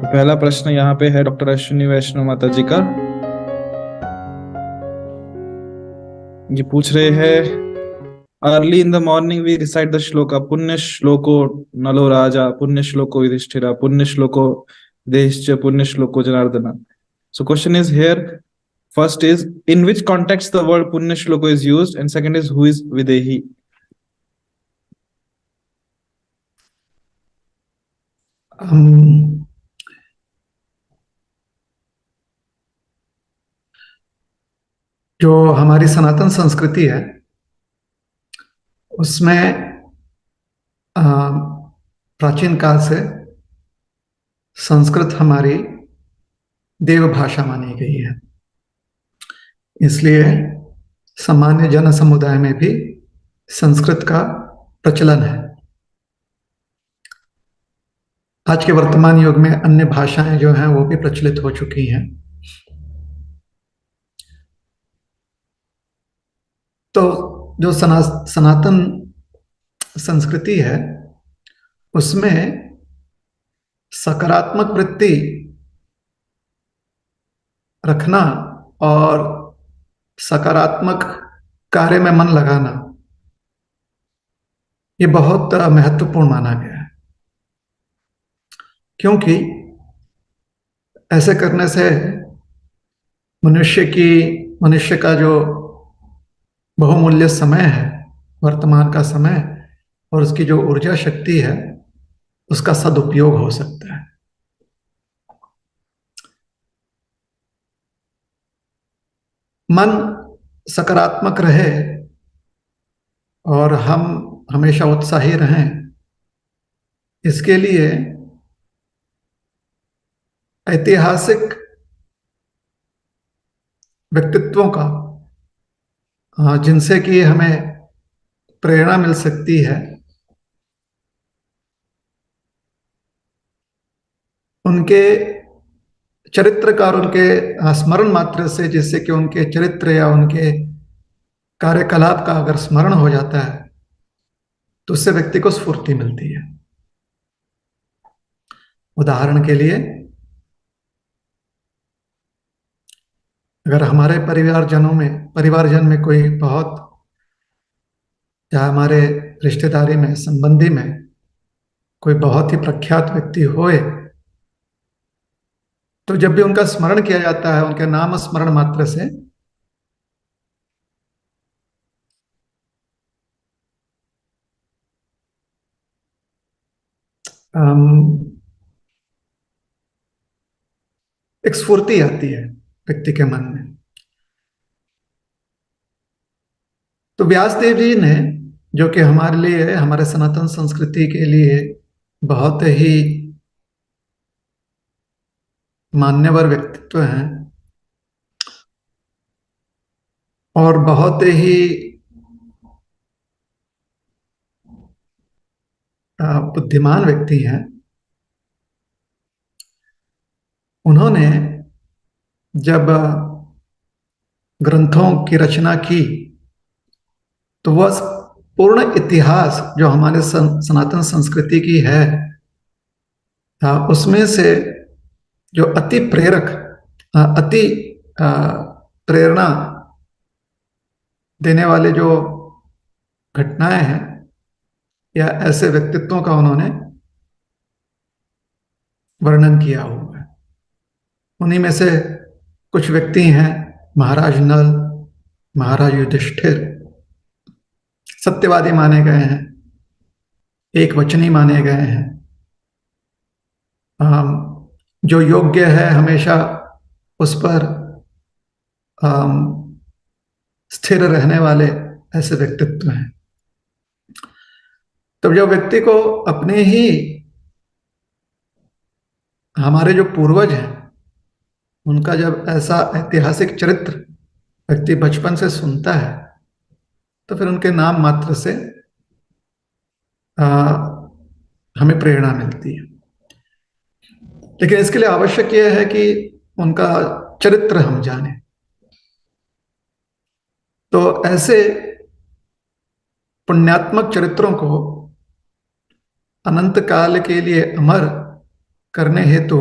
पहला प्रश्न यहाँ पे है डॉक्टर अश्विनी वैष्णव माता जी का। ये पूछ रहे हैं, early in the morning we recite the shloka पुण्य श्लोको नलो राजा पुण्य श्लोको युधिष्ठिरा पुण्य श्लोको देश्च पुण्य श्लोको जनार्दना। So question is here, first is in which context the word punya shloko is used, and second is who is videhi. जो हमारी सनातन संस्कृति है उसमें प्राचीन काल से संस्कृत हमारी देव भाषा मानी गई है, इसलिए सामान्य जन समुदाय में भी संस्कृत का प्रचलन है। आज के वर्तमान युग में अन्य भाषाएं जो हैं वो भी प्रचलित हो चुकी हैं। तो जो सनातन संस्कृति है उसमें सकारात्मक वृत्ति रखना और सकारात्मक कार्य में मन लगाना ये बहुत महत्वपूर्ण माना गया है, क्योंकि ऐसे करने से मनुष्य का जो बहुमूल्य समय है, वर्तमान का समय और उसकी जो ऊर्जा शक्ति है उसका सदुपयोग हो सकता है। मन सकारात्मक रहे और हम हमेशा उत्साही रहें, इसके लिए ऐतिहासिक व्यक्तित्वों का जिनसे कि हमें प्रेरणा मिल सकती है, उनके चरित्र का और उनके स्मरण मात्र से, जिससे कि उनके चरित्र या उनके कार्यकलाप का अगर स्मरण हो जाता है तो उससे व्यक्ति को स्फूर्ति मिलती है। उदाहरण के लिए, अगर हमारे परिवारजन में कोई बहुत, या हमारे रिश्तेदारी में, संबंधी में कोई बहुत ही प्रख्यात व्यक्ति होए, तो जब भी उनका स्मरण किया जाता है, उनके नाम स्मरण मात्र से एक स्फूर्ति आती है व्यक्ति के मन में। तो व्यासदेव जी ने, जो कि हमारे लिए, हमारे सनातन संस्कृति के लिए बहुत ही मान्यवर व्यक्तित्व हैं और बहुत ही बुद्धिमान व्यक्ति हैं, उन्होंने जब ग्रंथों की रचना की तो वह पूर्ण इतिहास जो हमारे सनातन संस्कृति की है, उसमें से जो अति प्रेरणा देने वाले जो घटनाएं हैं या ऐसे व्यक्तित्वों का उन्होंने वर्णन किया हुआ है। उन्हीं में से कुछ व्यक्ति हैं महाराज नल, महाराज युधिष्ठिर, सत्यवादी माने गए हैं, एक वचनी माने गए हैं, जो योग्य है हमेशा उस पर स्थिर रहने वाले ऐसे व्यक्तित्व हैं। तब जब व्यक्ति को अपने ही, हमारे जो पूर्वज हैं उनका जब ऐसा ऐतिहासिक चरित्र व्यक्ति बचपन से सुनता है तो फिर उनके नाम मात्र से हमें प्रेरणा मिलती है। लेकिन इसके लिए आवश्यक यह है कि उनका चरित्र हम जाने। तो ऐसे पुण्यात्मक चरित्रों को अनंत काल के लिए अमर करने हेतु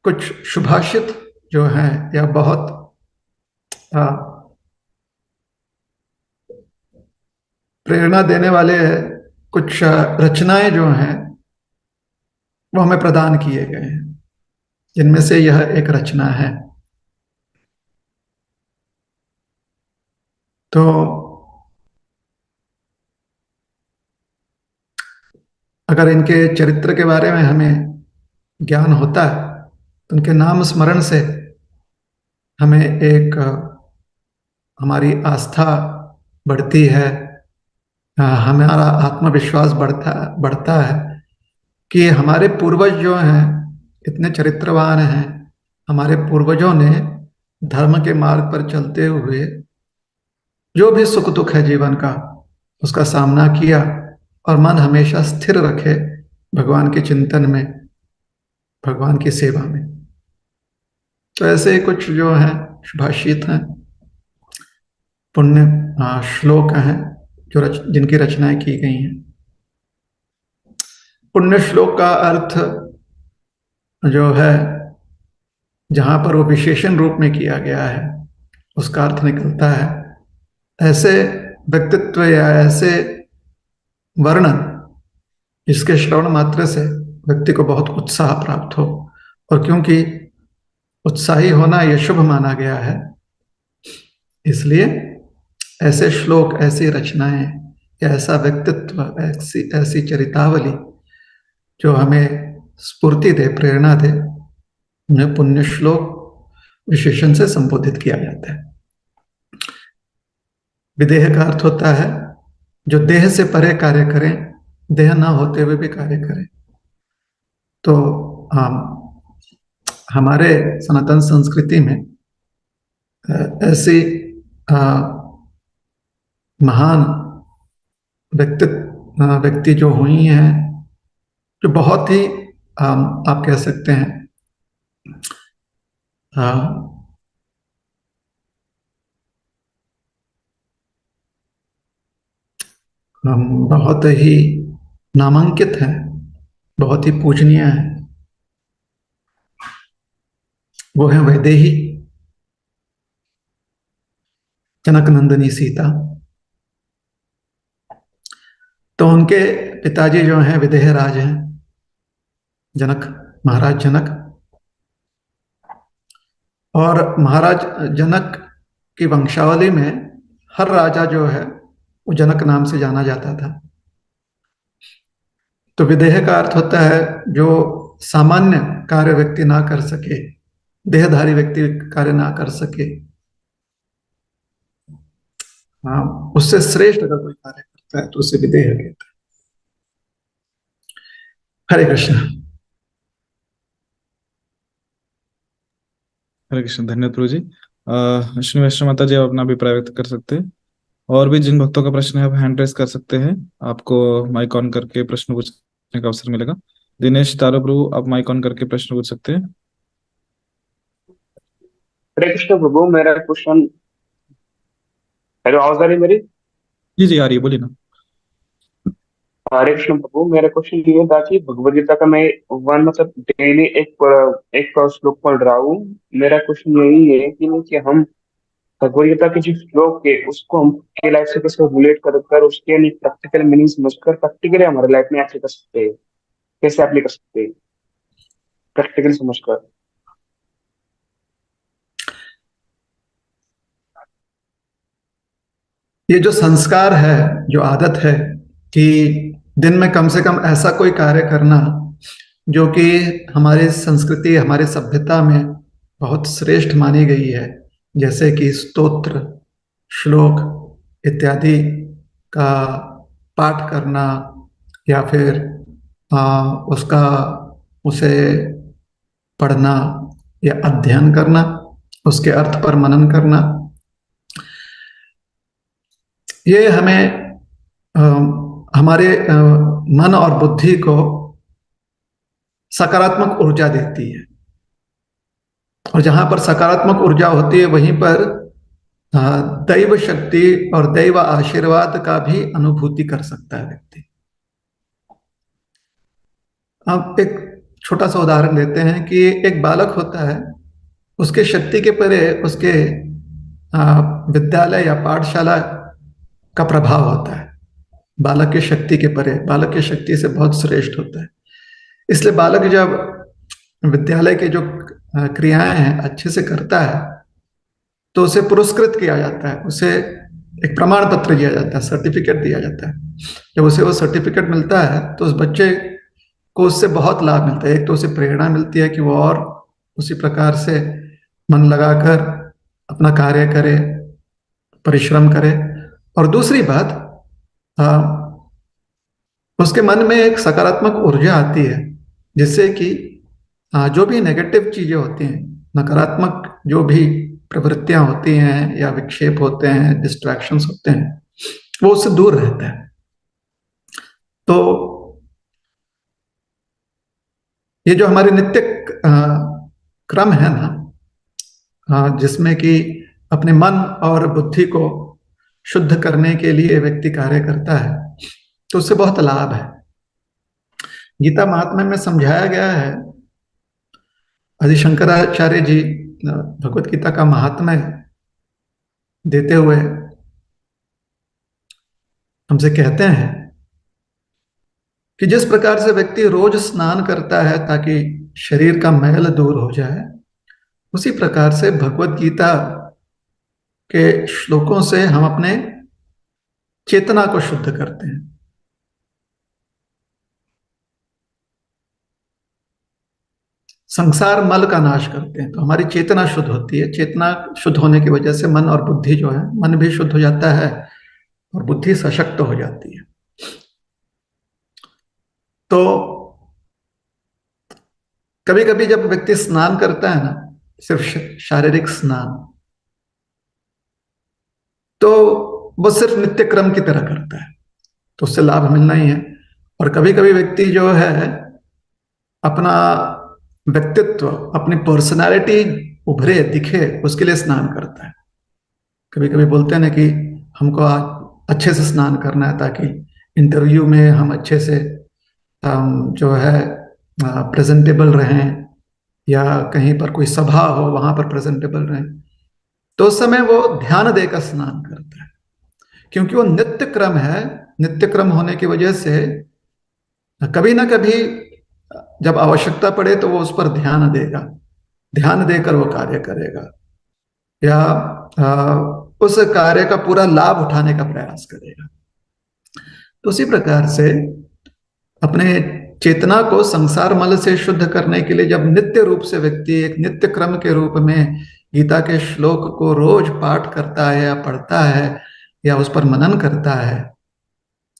कुछ सुभाषित जो हैं या बहुत प्रेरणा देने वाले कुछ रचनाएं जो हैं वो हमें प्रदान किए गए हैं, जिनमें से यह एक रचना है। तो अगर इनके चरित्र के बारे में हमें ज्ञान होता है तो उनके नाम स्मरण से हमें एक हमारी आस्था बढ़ती है, हमारा आत्मविश्वास बढ़ता है कि हमारे पूर्वज जो हैं इतने चरित्रवान हैं। हमारे पूर्वजों ने धर्म के मार्ग पर चलते हुए जो भी सुख दुख है जीवन का उसका सामना किया और मन हमेशा स्थिर रखे भगवान के चिंतन में, भगवान की सेवा में। तो ऐसे कुछ जो हैं सुभाषित हैं, पुण्य श्लोक हैं जो जिनकी रचनाएं की गई हैं। पुण्य श्लोक का अर्थ जो है जहां पर वो विशेषण रूप में किया गया है उसका अर्थ निकलता है ऐसे व्यक्तित्व या ऐसे वर्णन जिसके श्रवण मात्र से व्यक्ति को बहुत उत्साह प्राप्त हो। और क्योंकि उत्साही होना यह शुभ माना गया है, इसलिए ऐसे श्लोक, ऐसी रचनाएं या ऐसा व्यक्तित्व, ऐसी ऐसी चरितावली जो हमें स्फूर्ति दे, प्रेरणा दे, उन्हें पुण्य श्लोक विशेषण से संबोधित किया जाता है। विदेह का अर्थ होता है जो देह से परे कार्य करें, देह ना होते हुए भी कार्य करें। तो हमारे सनातन संस्कृति में ऐसी महान व्यक्ति जो हुई हैं, जो बहुत ही आप कह सकते हैं बहुत ही नामांकित हैं, बहुत ही पूजनीय हैं। वो है वैदेही, जनक नंदिनी सीता। तो उनके पिताजी जो हैं विदेह राज हैं, जनक, महाराज जनक। और महाराज जनक की वंशावली में हर राजा जो है वो जनक नाम से जाना जाता था। तो विदेह का अर्थ होता है जो सामान्य कार्य व्यक्ति ना कर सके, देहधारी व्यक्ति कार्य ना कर सके, हाँ, उससे श्रेष्ठ अगर कोई कार्य करता है तो उसे विदेह कहता है। हरे कृष्ण। हरे कृष्ण। धन्यवाद प्रभु जी। अश्विनी वैष्णव माता जी आप अपना अभिप्राय व्यक्त कर सकते हैं। और भी जिन भक्तों का प्रश्न है आप हैंड रेस कर सकते हैं, आपको माइक ऑन करके प्रश्न पूछने का अवसर मिलेगा। दिनेश तारो प्रभु आप माइक ऑन करके प्रश्न पूछ सकते हैं। हरे कृष्ण प्रभु, मेरा क्वेश्चन, हेलो, आवाज आ रही है मेरी? जी जी आ रही है, बोलिए ना। हरे कृष्ण प्रभु, मेरा क्वेश्चन ये था कि भगवद गीता का मैं मतलब डेली एक श्लोक पढ़ रहा हूँ। मेरा क्वेश्चन यही है कि हम भगवद गीता के जो श्लोक है उसको हम के लाइफ से कैसे रिलेट कर उसके प्रैक्टिकल मीनिंग समझकर प्रैक्टिकली हमारे लाइफ में ऐसे कर सकते हैं, कैसे अप्लाई कर सकते हैं प्रैक्टिकली समझकर। ये जो संस्कार है, जो आदत है कि दिन में कम से कम ऐसा कोई कार्य करना जो कि हमारी संस्कृति, हमारी सभ्यता में बहुत श्रेष्ठ मानी गई है, जैसे कि स्तोत्र, श्लोक इत्यादि का पाठ करना या फिर उसे पढ़ना या अध्ययन करना, उसके अर्थ पर मनन करना, ये हमें हमारे मन और बुद्धि को सकारात्मक ऊर्जा देती है। और जहां पर सकारात्मक ऊर्जा होती है वहीं पर दैव शक्ति और दैव आशीर्वाद का भी अनुभूति कर सकता है व्यक्ति। अब एक छोटा सा उदाहरण देते हैं कि एक बालक होता है, उसके शक्ति के परे उसके विद्यालय या पाठशाला का प्रभाव होता है। बालक की शक्ति के परे, बालक की शक्ति से बहुत श्रेष्ठ होता है। इसलिए बालक जब विद्यालय की जो क्रियाएं हैं अच्छे से करता है तो उसे पुरस्कृत किया जाता है, उसे एक प्रमाण पत्र दिया जाता है, सर्टिफिकेट दिया जाता है। जब उसे वो सर्टिफिकेट मिलता है तो उस बच्चे को उससे बहुत लाभ मिलता है। एक तो उसे प्रेरणा मिलती है कि वो और उसी प्रकार से मन लगाकर अपना कार्य करे, परिश्रम करे। और दूसरी बात, उसके मन में एक सकारात्मक ऊर्जा आती है, जिससे कि जो भी नेगेटिव चीजें होती हैं, नकारात्मक जो भी प्रवृत्तियां होती हैं या विक्षेप होते हैं, डिस्ट्रैक्शंस होते हैं, वो उससे दूर रहता है। तो ये जो हमारे नित्य क्रम है ना, जिसमें कि अपने मन और बुद्धि को शुद्ध करने के लिए व्यक्ति कार्य करता है, तो उससे बहुत लाभ है। गीता महात्म्य में समझाया गया है, आदि शंकराचार्य जी भगवत गीता का महात्म्य देते हुए हमसे कहते हैं कि जिस प्रकार से व्यक्ति रोज स्नान करता है ताकि शरीर का मैल दूर हो जाए, उसी प्रकार से भगवत गीता के श्लोकों से हम अपने चेतना को शुद्ध करते हैं। संसार मल का नाश करते हैं, तो हमारी चेतना शुद्ध होती है। चेतना शुद्ध होने की वजह से मन और बुद्धि जो है, मन भी शुद्ध हो जाता है और बुद्धि सशक्त हो जाती है। तो कभी कभी जब व्यक्ति स्नान करता है ना, सिर्फ शारीरिक स्नान, तो वो सिर्फ नित्य क्रम की तरह करता है, तो उससे लाभ मिलना ही है। और कभी कभी व्यक्ति जो है अपना व्यक्तित्व, अपनी पर्सनालिटी उभरे दिखे, उसके लिए स्नान करता है। कभी कभी बोलते हैं ना कि हमको आज अच्छे से स्नान करना है ताकि इंटरव्यू में हम अच्छे से जो है प्रेजेंटेबल रहें, या कहीं पर कोई सभा हो वहां पर प्रेजेंटेबल रहें। तो उस समय वो ध्यान देकर स्नान करता है, क्योंकि वो नित्य क्रम है। नित्य क्रम होने की वजह से कभी ना कभी जब आवश्यकता पड़े तो वो उस पर ध्यान देगा, ध्यान देकर वो कार्य करेगा, या उस कार्य का पूरा लाभ उठाने का प्रयास करेगा। तो उसी प्रकार से अपने चेतना को संसार मल से शुद्ध करने के लिए जब नित्य रूप से व्यक्ति एक नित्य क्रम के रूप में गीता के श्लोक को रोज पाठ करता है या पढ़ता है या उस पर मनन करता है,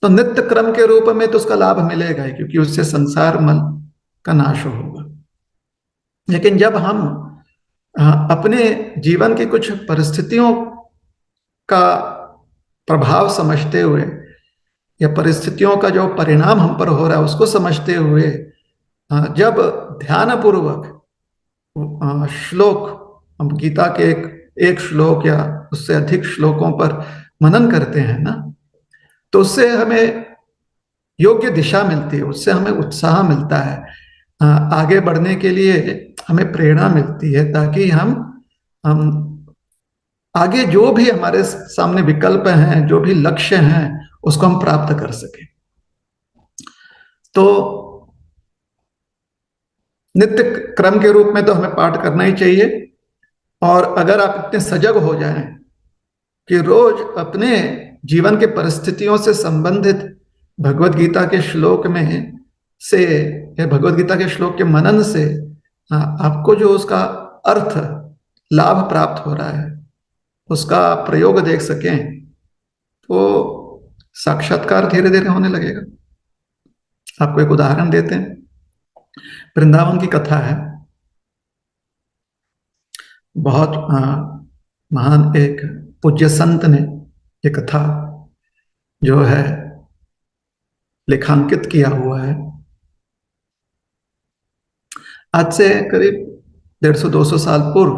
तो नित्य क्रम के रूप में तो उसका लाभ मिलेगा ही, क्योंकि उससे संसार मल का नाश होगा। लेकिन जब हम अपने जीवन की कुछ परिस्थितियों का प्रभाव समझते हुए या परिस्थितियों का जो परिणाम हम पर हो रहा है उसको समझते हुए जब ध्यानपूर्वक श्लोक, हम गीता के एक श्लोक या उससे अधिक श्लोकों पर मनन करते हैं ना, तो उससे हमें योग्य दिशा मिलती है, उससे हमें उत्साह मिलता है, आगे बढ़ने के लिए हमें प्रेरणा मिलती है, ताकि हम आगे जो भी हमारे सामने विकल्प हैं, जो भी लक्ष्य हैं, उसको हम प्राप्त कर सके। तो नित्य क्रम के रूप में तो हमें पाठ करना ही चाहिए। और अगर आप इतने सजग हो जाएं कि रोज अपने जीवन के परिस्थितियों से संबंधित भगवत गीता के श्लोक में से या भगवत गीता के श्लोक के मनन से आपको जो उसका अर्थ, लाभ प्राप्त हो रहा है, उसका प्रयोग देख सकें, तो साक्षात्कार धीरे धीरे होने लगेगा। आपको एक उदाहरण देते हैं, वृंदावन की कथा है। बहुत महान एक पूज्य संत ने ये कथा जो है लेखांकित किया हुआ है। आज से करीब 150-200 साल पूर्व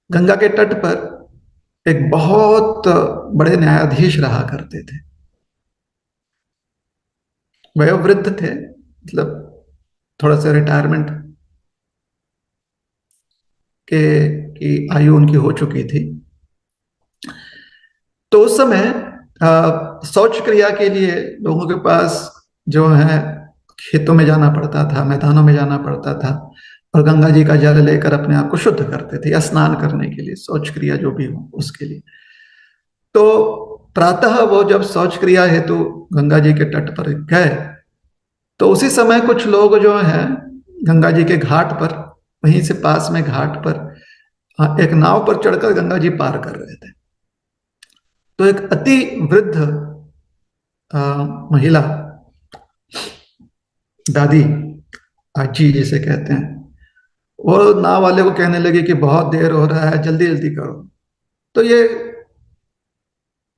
गंगा के तट पर एक बहुत बड़े न्यायाधीश रहा करते थे। वयोवृद्ध थे, मतलब थोड़ा सा रिटायरमेंट के की आयु उनकी हो चुकी थी। तो उस समय शौच क्रिया के लिए लोगों के पास जो है खेतों में जाना पड़ता था, मैदानों में जाना पड़ता था, और गंगा जी का जल लेकर अपने आप को शुद्ध करते थे, या स्नान करने के लिए, शौच क्रिया जो भी हो उसके लिए। तो प्रातः वो जब शौच क्रिया हेतु गंगा जी के तट पर गए, तो उसी समय कुछ लोग जो हैं गंगा जी के घाट पर, वहीं से पास में घाट पर एक नाव पर चढ़कर गंगा जी पार कर रहे थे। तो एक अति वृद्ध महिला, दादी, आजी जिसे कहते हैं, वो नाव वाले को कहने लगी कि बहुत देर हो रहा है, जल्दी जल्दी करो। तो ये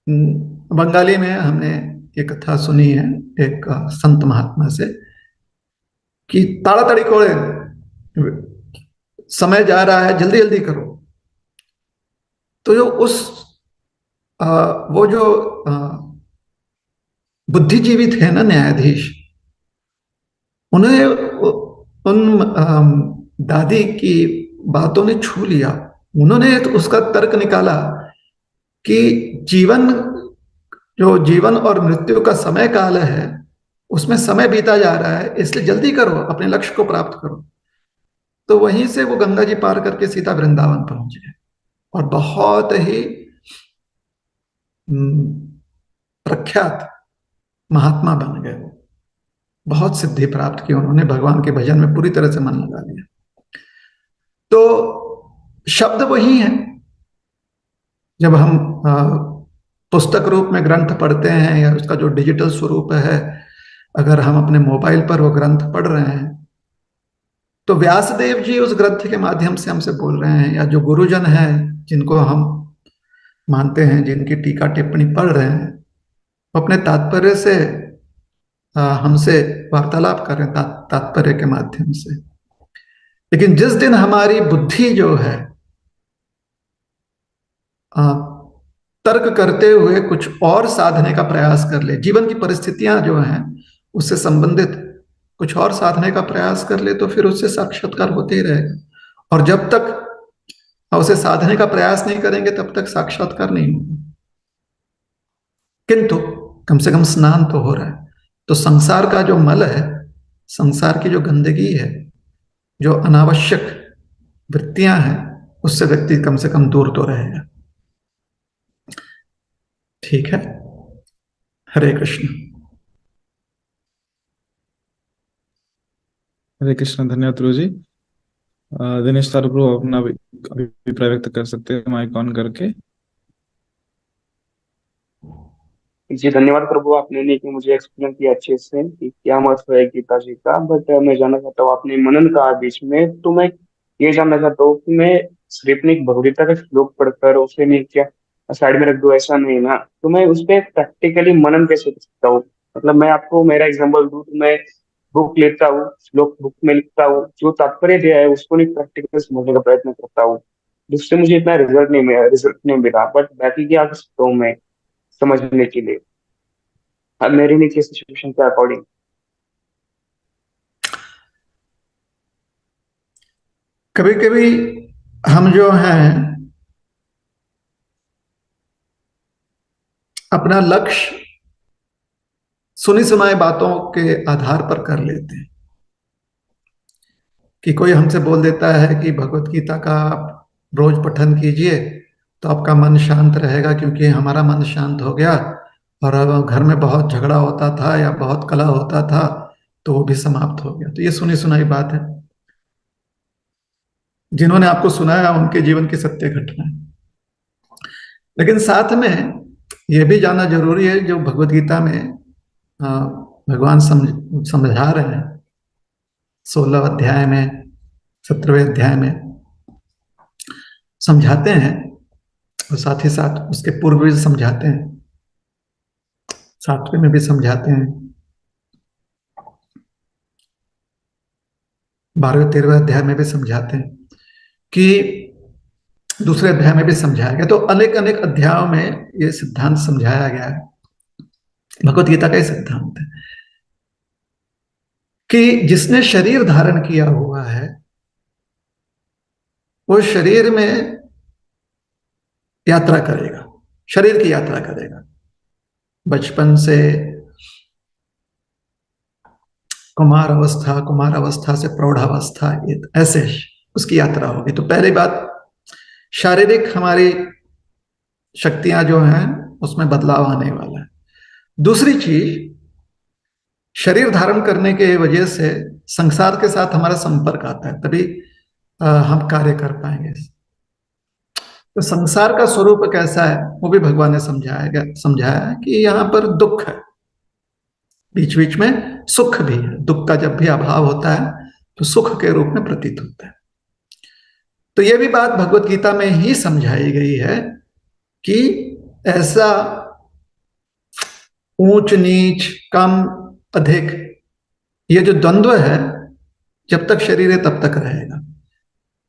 बंगाली में हमने ये कथा सुनी है एक संत महात्मा से कि ताड़ाताड़ी कोड़े, समय जा रहा है, जल्दी जल्दी करो। तो जो उस वो जो बुद्धिजीवी थे ना, न्यायाधीश, उन्हें उन दादी की बातों ने छू लिया। उन्होंने तो उसका तर्क निकाला कि जीवन और मृत्यु का समय काल है, उसमें समय बीता जा रहा है, इसलिए जल्दी करो, अपने लक्ष्य को प्राप्त करो। तो वहीं से वो गंगा जी पार करके सीधा वृंदावन पहुंच गए, और बहुत ही प्रख्यात महात्मा बन गए। वो बहुत सिद्धि प्राप्त की उन्होंने, भगवान के भजन में पूरी तरह से मन लगा लिया। तो शब्द वही है। जब हम पुस्तक रूप में ग्रंथ पढ़ते हैं, या उसका जो डिजिटल स्वरूप है, अगर हम अपने मोबाइल पर वो ग्रंथ पढ़ रहे हैं, तो व्यासदेव जी उस ग्रंथ के माध्यम से हमसे बोल रहे हैं, या जो गुरुजन हैं जिनको हम मानते हैं, जिनकी टीका टिप्पणी पढ़ रहे हैं, वो अपने तात्पर्य से हमसे वार्तालाप कर रहे हैं, तात्पर्य के माध्यम से। लेकिन जिस दिन हमारी बुद्धि जो है तर्क करते हुए कुछ और साधने का प्रयास कर ले, जीवन की परिस्थितियां जो हैं उससे संबंधित कुछ और साधने का प्रयास कर ले, तो फिर उससे साक्षात्कार होते ही रहेगा। और जब तक उसे साधने का प्रयास नहीं करेंगे, तब तक साक्षात्कार नहीं होगा। किंतु कम से कम स्नान तो हो रहा है। तो संसार का जो मल है, संसार की जो गंदगी है, जो अनावश्यक वृत्तियां हैं, उससे व्यक्ति कम से कम दूर तो रहेगा। ठीक है। हरे कृष्ण। हरे कृष्ण। धन्यवाद गुरु जी। दिनेश तारू प्रभु अपना अभिप्राय व्यक्त कर सकते हैं माइक ऑन करके। जी धन्यवाद प्रभु, आपने नहीं कि मुझे एक्सप्लेन किया अच्छे से कि क्या महत्व है गीता जी का। बट मैं जानना चाहता हूँ, आपने मनन कहा बीच में, तो मैं ये जानना चाहता हूँ कि मैं सिर्फ एक भगवदगीता का श्लोक पढ़कर उसे नहीं क्या साइड में रख दूं, ऐसा नहीं ना। तो मैं उस पर प्रैक्टिकली मनन कैसे कर सकता हूँ? मतलब मैं आपको मेरा एग्जाम्पल दूं, तो मैं बुक लेता हूँ, श्लोक बुक में लिखता हूँ, जो तात्पर्य दिया है उसको नहीं प्रैक्टिकल समझने का प्रयत्न करता हूँ, जिससे मुझे इतना रिजल्ट नहीं मिला। बट बाकी क्या कर सकता हूँ मैं समझने के लिए, अब मेरी नीचे सिचुएशन के अकॉर्डिंग? कभी कभी हम जो हैं अपना लक्ष्य सुनी सुनाई बातों के आधार पर कर लेते हैं। कि कोई हमसे बोल देता है कि भगवत गीता का आप रोज पठन कीजिए तो आपका मन शांत रहेगा, क्योंकि हमारा मन शांत हो गया, और अब घर में बहुत झगड़ा होता था या बहुत कलह होता था तो वो भी समाप्त हो गया। तो ये सुनी सुनाई बात है। जिन्होंने आपको सुनाया उनके जीवन की सत्य घटना है। लेकिन साथ में यह भी जानना जरूरी है, जो भगवत गीता में भगवान समझा रहे हैं 16 अध्याय में, 17वें अध्याय में समझाते हैं, और साथ ही साथ उसके पूर्व भी समझाते हैं, 7वें में भी समझाते हैं, 12वें 13वें अध्याय में भी समझाते हैं, कि दूसरे अध्याय में भी समझाया गया। तो अनेक अनेक अध्यायों में ये सिद्धांत समझाया गया है। भगवत गीता का ही सिद्धांत है कि जिसने शरीर धारण किया हुआ है वो शरीर में यात्रा करेगा, शरीर की यात्रा करेगा। बचपन से कुमार अवस्था से प्रौढ़ावस्था, ऐसे उसकी यात्रा होगी। तो पहली बात, शारीरिक हमारी शक्तियां जो हैं उसमें बदलाव आने वाला है। दूसरी चीज, शरीर धारण करने के वजह से संसार के साथ हमारा संपर्क आता है, तभी हम कार्य कर पाएंगे। तो संसार का स्वरूप कैसा है वो भी भगवान ने समझाया है कि यहाँ पर दुख है, बीच बीच में सुख भी है। दुख का जब भी अभाव होता है तो सुख के रूप में प्रतीत होता है। तो यह भी बात भगवत गीता में ही समझाई गई है कि ऐसा ऊंच नीच, कम अधिक, ये जो द्वंद्व है जब तक शरीर है तब तक रहेगा।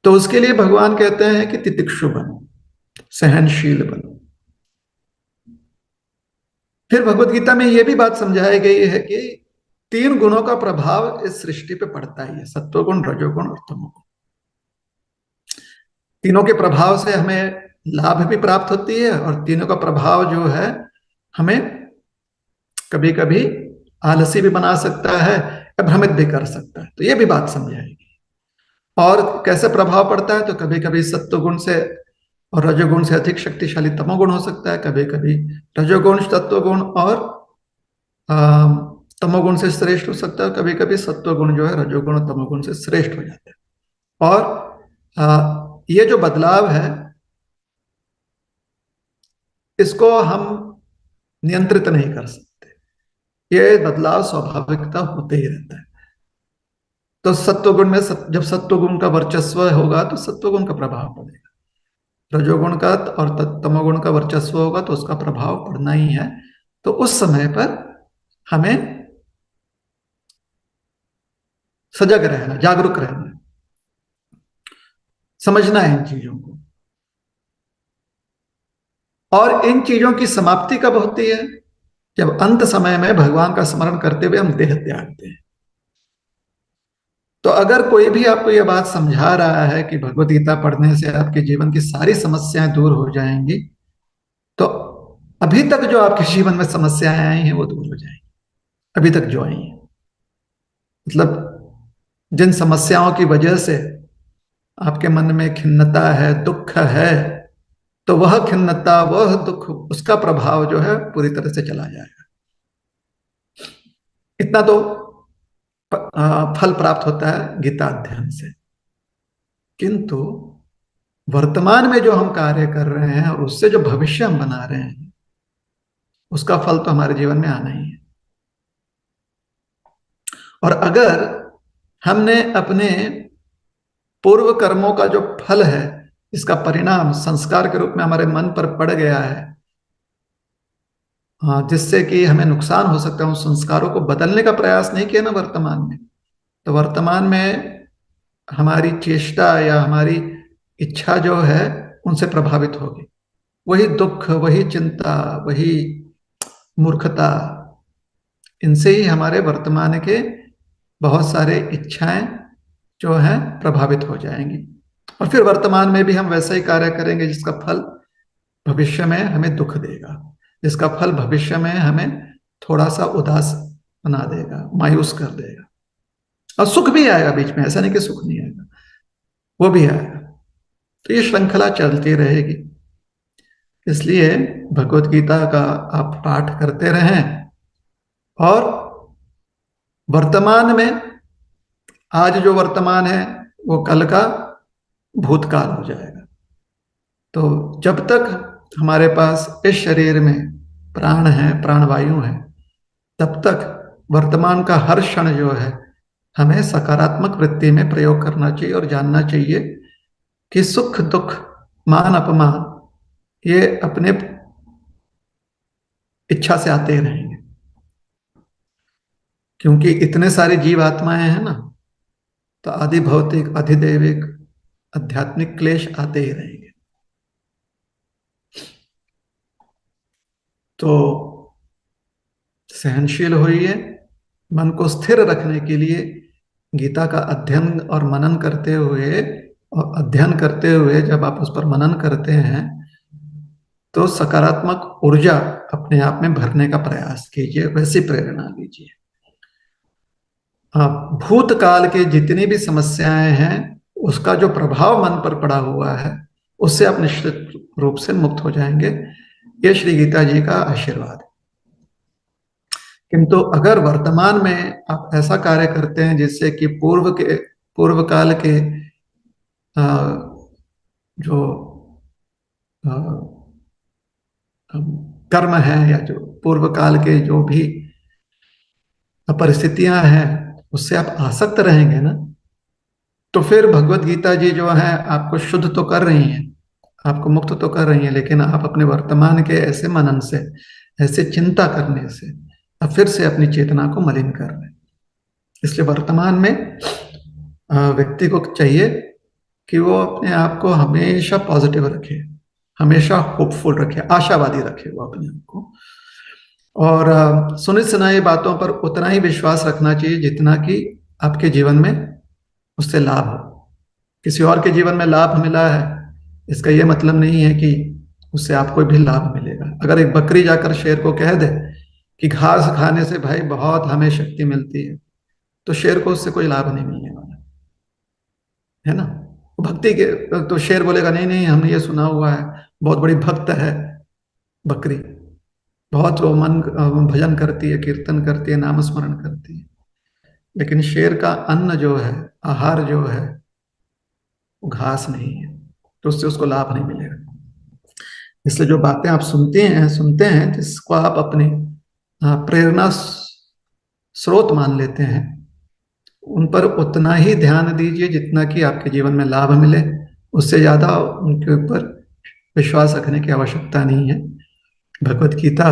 तो उसके लिए भगवान कहते हैं कि तितिक्षु बनो, सहनशील बनो। फिर भगवत गीता में यह भी बात समझाई गई है कि 3 गुणों का प्रभाव इस सृष्टि पे पड़ता ही है, सत्वगुण, रजोगुण और तमोगुण। तीनों के प्रभाव से हमें लाभ भी प्राप्त होती है और तीनों का प्रभाव जो है हमें कभी कभी आलसी भी बना सकता है, भ्रमित भी कर सकता है। तो ये भी बात समझाएगी। और कैसे प्रभाव पड़ता है, तो कभी कभी सत्वगुण से और रजोगुण से अधिक शक्तिशाली तमोगुण हो सकता है, कभी कभी रजोगुण सत्वगुण और तमोगुण से श्रेष्ठ हो सकता है, कभी कभी सत्वगुण जो है रजोगुण और तमोगुण से श्रेष्ठ हो जाते हैं। और ये जो बदलाव है इसको हम नियंत्रित नहीं कर सकते, ये बदलाव स्वाभाविकता होते ही रहता है। तो सत्वगुण में जब सत्वगुण का वर्चस्व होगा तो सत्वगुण का प्रभाव पड़ेगा, रजोगुण का और तमोगुण का वर्चस्व होगा तो उसका प्रभाव पड़ना ही है। तो उस समय पर हमें सजग रहना, जागरूक रहना, समझना है इन चीजों को। और इन चीजों की समाप्ति कब होती है, जब अंत समय में भगवान का स्मरण करते हुए हम देह त्यागते हैं। तो अगर कोई भी आपको यह बात समझा रहा है कि भगवत गीता पढ़ने से आपके जीवन की सारी समस्याएं दूर हो जाएंगी, तो अभी तक जो आपके जीवन में समस्याएं आई हैं वो दूर हो जाएंगी। अभी तक जो आई हैं, मतलब जिन समस्याओं की वजह से आपके मन में खिन्नता है, दुख है, तो वह खिन्नता, वह दुख, उसका प्रभाव जो है पूरी तरह से चला जाएगा। इतना तो फल प्राप्त होता है गीता अध्ययन से। किंतु वर्तमान में जो हम कार्य कर रहे हैं और उससे जो भविष्य हम बना रहे हैं उसका फल तो हमारे जीवन में आना ही है। और अगर हमने अपने पूर्व कर्मों का जो फल है, इसका परिणाम संस्कार के रूप में हमारे मन पर पड़ गया है, हाँ, जिससे कि हमें नुकसान हो सकता है, उन संस्कारों को बदलने का प्रयास नहीं किया ना वर्तमान में, तो वर्तमान में हमारी चेष्टा या हमारी इच्छा जो है उनसे प्रभावित होगी। वही दुख, वही चिंता, वही मूर्खता, इनसे ही हमारे वर्तमान के बहुत सारे इच्छाएं जो हैं प्रभावित हो जाएंगी। और फिर वर्तमान में भी हम वैसा ही कार्य करेंगे जिसका फल भविष्य में हमें दुख देगा, जिसका फल भविष्य में हमें थोड़ा सा उदास बना देगा, मायूस कर देगा। और सुख भी आएगा बीच में, ऐसा नहीं कि सुख नहीं आएगा, वो भी आएगा। तो ये श्रृंखला चलती रहेगी। इसलिए भगवत गीता का आप पाठ करते रहें और वर्तमान में, आज जो वर्तमान है वो कल का भूतकाल हो जाएगा। तो जब तक हमारे पास इस शरीर में प्राण है, प्राणवायु है, तब तक वर्तमान का हर क्षण जो है हमें सकारात्मक वृत्ति में प्रयोग करना चाहिए और जानना चाहिए कि सुख दुख, मान अपमान ये अपने इच्छा से आते ही रहेंगे, क्योंकि इतने सारे जीव आत्माएं हैं ना, तो आदि भौतिक, अधिदैविक, आध्यात्मिक क्लेश आते ही रहेंगे। तो सहनशील होइए, मन को स्थिर रखने के लिए गीता का अध्ययन और मनन करते हुए, और अध्ययन करते हुए जब आप उस पर मनन करते हैं तो सकारात्मक ऊर्जा अपने आप में भरने का प्रयास कीजिए, वैसी प्रेरणा लीजिए। भूतकाल के जितनी भी समस्याएं हैं उसका जो प्रभाव मन पर पड़ा हुआ है उससे आप निश्चित रूप से मुक्त हो जाएंगे। ये श्री गीता जी का आशीर्वाद है। किंतु अगर वर्तमान में आप ऐसा कार्य करते हैं जिससे कि पूर्व काल के जो कर्म है या जो पूर्व काल के जो भी परिस्थितियां हैं उससे आप आसक्त रहेंगे ना, तो फिर भगवत गीता जी जो है आपको शुद्ध तो कर रही हैं, आपको मुक्त तो कर रही हैं, लेकिन आप अपने वर्तमान के ऐसे मनन से, ऐसे चिंता करने से आप फिर से अपनी चेतना को मलिन कर रहे हैं। इसलिए वर्तमान में व्यक्ति को चाहिए कि वो अपने आप को हमेशा पॉजिटिव रखे, हमेशा होपफुल रखे, आशावादी रखे वो अपने आप को, और सुनी सुनाई बातों पर उतना ही विश्वास रखना चाहिए जितना कि आपके जीवन में उससे लाभ हो। किसी और के जीवन में लाभ मिला है इसका यह मतलब नहीं है कि उससे आपको भी लाभ मिलेगा। अगर एक बकरी जाकर शेर को कह दे कि घास खाने से भाई बहुत हमें शक्ति मिलती है, तो शेर को उससे कोई लाभ नहीं मिलने वाला है ना। भक्ति के तो शेर बोलेगा नहीं नहीं, हमने ये सुना हुआ है, बहुत बड़ी भक्त है बकरी, बहुत वो मन भजन करती है, कीर्तन करती है, नाम स्मरण करती है, लेकिन शेर का अन्न जो है, आहार जो है वो घास नहीं है, तो उससे उसको लाभ नहीं मिलेगा। इसलिए जो बातें आप सुनते हैं जिसको आप अपनी प्रेरणा स्रोत मान लेते हैं, उन पर उतना ही ध्यान दीजिए जितना कि आपके जीवन में लाभ मिले। उससे ज्यादा उनके ऊपर विश्वास रखने की आवश्यकता नहीं है। भगवत गीता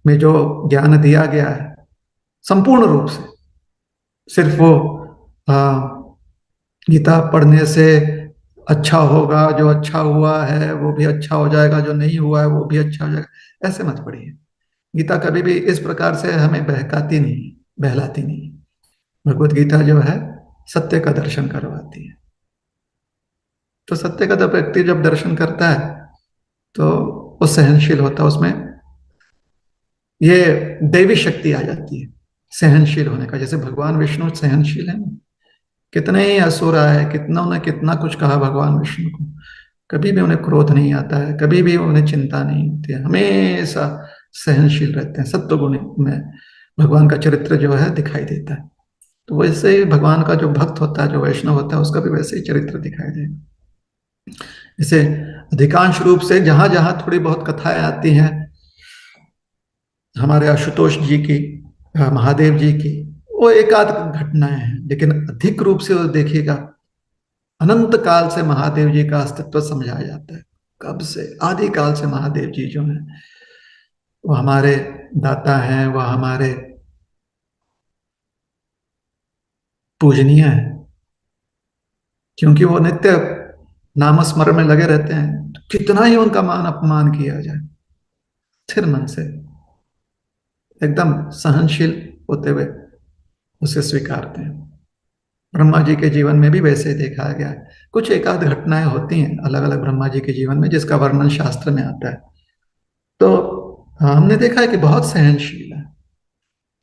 में जो ज्ञान दिया गया है संपूर्ण रूप से, सिर्फ वो गीता पढ़ने से अच्छा होगा, जो अच्छा हुआ है वो भी अच्छा हो जाएगा, जो नहीं हुआ है वो भी अच्छा हो जाएगा, ऐसे मत पढ़िए। गीता कभी भी इस प्रकार से हमें बहकाती नहीं, बहलाती नहीं। भगवत गीता जो है सत्य का दर्शन करवाती है। तो सत्य का जब व्यक्ति जब दर्शन करता है तो वो सहनशील होता है, उसमें ये दैवी शक्ति आ जाती है सहनशील होने का। जैसे भगवान विष्णु सहनशील है ना, कितने ही असुर आए, कितना उन्हें कितना कुछ कहा भगवान विष्णु को, कभी भी उन्हें क्रोध नहीं आता है, कभी भी उन्हें चिंता नहीं होती है, हमेशा सहनशील रहते हैं। सत्व गुण में भगवान का चरित्र जो है दिखाई देता है। तो वैसे ही भगवान का जो भक्त होता है, जो वैष्णव होता है, उसका भी वैसे ही चरित्र दिखाई देगा। इसे अधिकांश रूप से जहां जहां थोड़ी बहुत कथाएं आती हैं हमारे आशुतोष जी की, महादेव जी की, वो एक आध घटनाएं हैं, लेकिन अधिक रूप से वो देखिएगा अनंत काल से महादेव जी का अस्तित्व समझाया जाता है। कब से? आदि काल से महादेव जी जो हैं वो हमारे दाता हैं, वह हमारे पूजनीय हैं, क्योंकि वो नित्य नामस्मरण में लगे रहते हैं। तो कितना ही उनका मान अपमान किया जाए, स्थिर मन से एकदम सहनशील होते हुए उसे स्वीकारते हैं। ब्रह्मा जी के जीवन में भी वैसे देखा गया है। कुछ एक आध घटनाएं होती हैं अलग अलग ब्रह्मा जी के जीवन में जिसका वर्णन शास्त्र में आता है। तो हमने देखा है कि बहुत सहनशील है,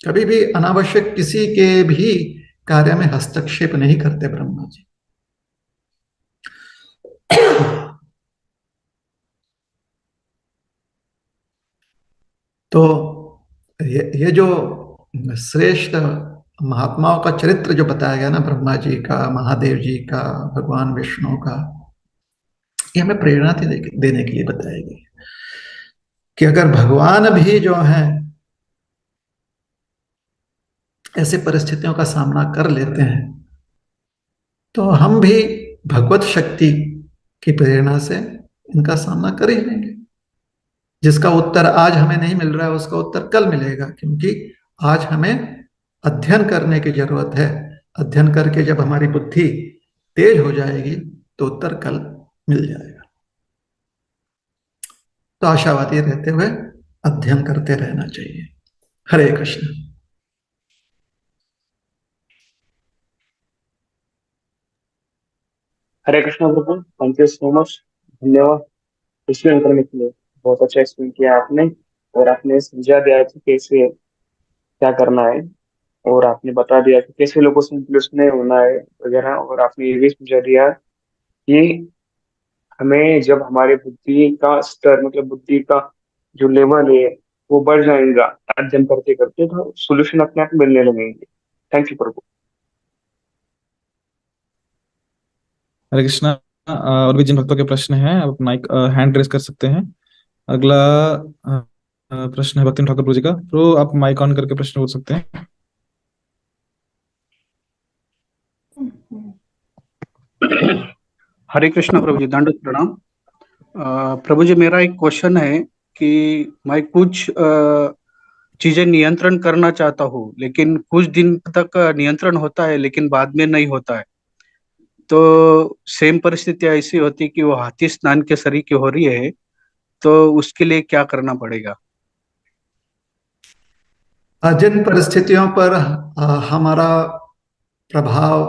कभी भी अनावश्यक किसी के भी कार्य में हस्तक्षेप नहीं करते ब्रह्मा जी। तो ये जो श्रेष्ठ महात्माओं का चरित्र जो बताया गया ना, ब्रह्मा जी का, महादेव जी का, भगवान विष्णु का, ये हमें प्रेरणा देने के लिए बताया गया कि अगर भगवान भी जो है ऐसे परिस्थितियों का सामना कर लेते हैं तो हम भी भगवत शक्ति की प्रेरणा से इनका सामना कर ही लेंगे। जिसका उत्तर आज हमें नहीं मिल रहा है उसका उत्तर कल मिलेगा, क्योंकि आज हमें अध्ययन करने की जरूरत है। अध्ययन करके जब हमारी बुद्धि तेज हो जाएगी तो उत्तर कल मिल जाएगा। तो आशावादी रहते हुए अध्ययन करते रहना चाहिए। हरे कृष्ण। हरे कृष्णा प्रभु, थैंक यू सो मच, धन्यवाद एक्सप्लेन करने के लिए। बहुत अच्छा एक्सप्लेन किया आपने, और आपने समझा दिया कि कैसे क्या करना है, और आपने बता दिया कि कैसे लोगों से इन्फ्लुएंस नहीं होना है वगैरह, और आपने ये भी समझा दिया कि हमें जब हमारे बुद्धि का स्तर, मतलब बुद्धि का जो लेवल है वो बढ़ जाएगा अध्ययन करते करते, तो सोल्यूशन अपने आप मिलने लगेंगे। थैंक यू प्रभु। हरे कृष्णा। और भी जिन भक्तों के प्रश्न हैं आप माइक हैंड रेस कर सकते हैं। अगला प्रश्न है भक्ति ठाकुर प्रभु जी का, तो आप माइक ऑन करके प्रश्न पूछ सकते हैं। हरे कृष्णा प्रभु जी, दंडवत प्रणाम। प्रभु जी, मेरा एक क्वेश्चन है कि मैं कुछ चीजें नियंत्रण करना चाहता हूँ, लेकिन कुछ दिन तक नियंत्रण होता है लेकिन बाद में नहीं होता है। तो सेम परिस्थिति ऐसी होती है कि वो हाथी स्नान के सरी की हो रही है, तो उसके लिए क्या करना पड़ेगा? जिन परिस्थितियों पर हमारा प्रभाव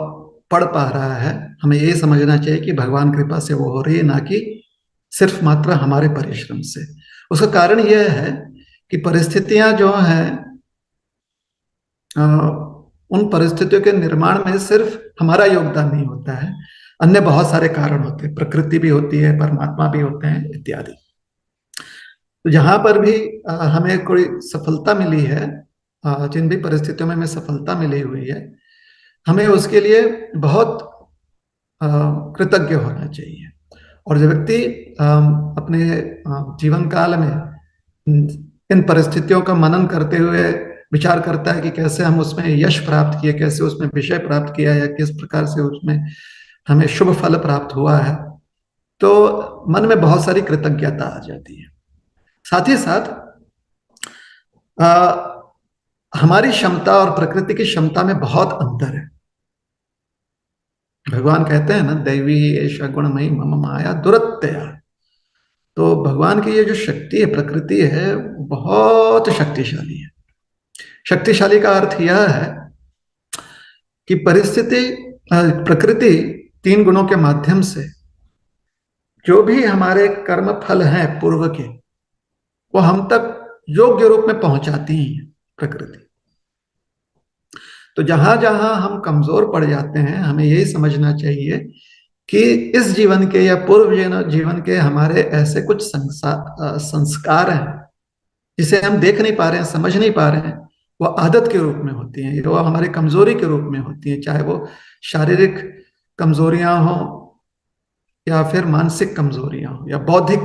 पड़ पा रहा है, हमें ये समझना चाहिए कि भगवान कृपा से वो हो रही है, ना कि सिर्फ मात्र हमारे परिश्रम से। उसका कारण यह है कि परिस्थितियां जो हैं, उन परिस्थितियों के निर्माण में सिर्फ हमारा योगदान नहीं होता है, अन्य बहुत सारे कारण होते हैं। प्रकृति भी होती है, परमात्मा भी होते हैं, इत्यादि। तो जहां पर भी हमें कोई सफलता मिली है, जिन भी परिस्थितियों में हमें सफलता मिली हुई है, हमें उसके लिए बहुत कृतज्ञ होना चाहिए। और जो व्यक्ति अपने जीवन काल में इन परिस्थितियों का मनन करते हुए विचार करता है कि कैसे हम उसमें यश प्राप्त किए, कैसे उसमें विषय प्राप्त किया, या किस प्रकार से उसमें हमें शुभ फल प्राप्त हुआ है, तो मन में बहुत सारी कृतज्ञता आ जाती है। साथ ही साथ हमारी क्षमता और प्रकृति की क्षमता में बहुत अंतर है। भगवान कहते हैं ना, दैवी एषा गुणमयी मम माया दुरत्यया। तो भगवान की ये जो शक्ति है, प्रकृति है, बहुत शक्तिशाली है। शक्तिशाली का अर्थ यह है कि प्रकृति 3 गुणों के माध्यम से जो भी हमारे कर्म फल हैं पूर्व के, वो हम तक योग्य रूप में पहुंचाती है प्रकृति। तो जहां जहां हम कमजोर पड़ जाते हैं, हमें यही समझना चाहिए कि इस जीवन के या पूर्व जीवन के हमारे ऐसे कुछ संस्कार हैं जिसे हम देख नहीं पा रहे हैं, समझ नहीं पा रहे हैं। वो आदत के रूप में होती हैं, वो हमारी कमजोरी के रूप में होती हैं, चाहे वो शारीरिक कमजोरियां हो, या फिर मानसिक कमजोरियां हो, या बौद्धिक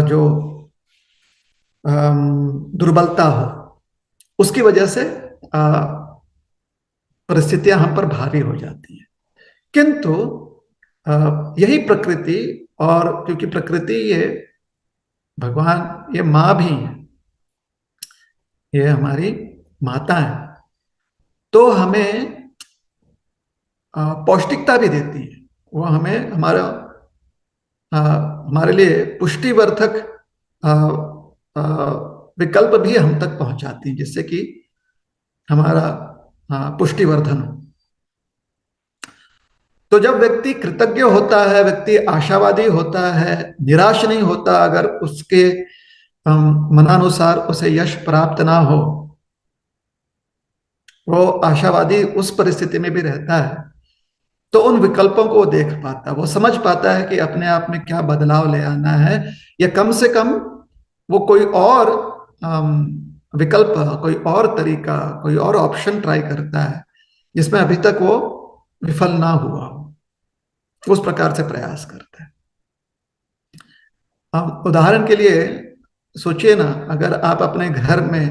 जो दुर्बलता हो। उसकी वजह से परिस्थितियां हम पर भारी हो जाती हैं। किंतु यही प्रकृति, और क्योंकि प्रकृति ये भगवान, ये माँ भी है, ये हमारी माता है, तो हमें पौष्टिकता भी देती है। वो हमें हमारे लिए पुष्टिवर्धक विकल्प भी हम तक पहुंचाती है, जिससे कि हमारा पुष्टिवर्धन हो। तो जब व्यक्ति कृतज्ञ होता है, व्यक्ति आशावादी होता है, निराश नहीं होता अगर उसके मनानुसार उसे यश प्राप्त ना हो, वो आशावादी उस परिस्थिति में भी रहता है, तो उन विकल्पों को वो देख पाता है, वो समझ पाता है कि अपने आप में क्या बदलाव ले आना है, या कम से कम वो कोई और विकल्प, कोई और तरीका, कोई और ऑप्शन ट्राई करता है जिसमें अभी तक वो विफल ना हुआ हो, उस प्रकार से प्रयास करता है। अब उदाहरण के लिए सोचिए ना, अगर आप अपने घर में,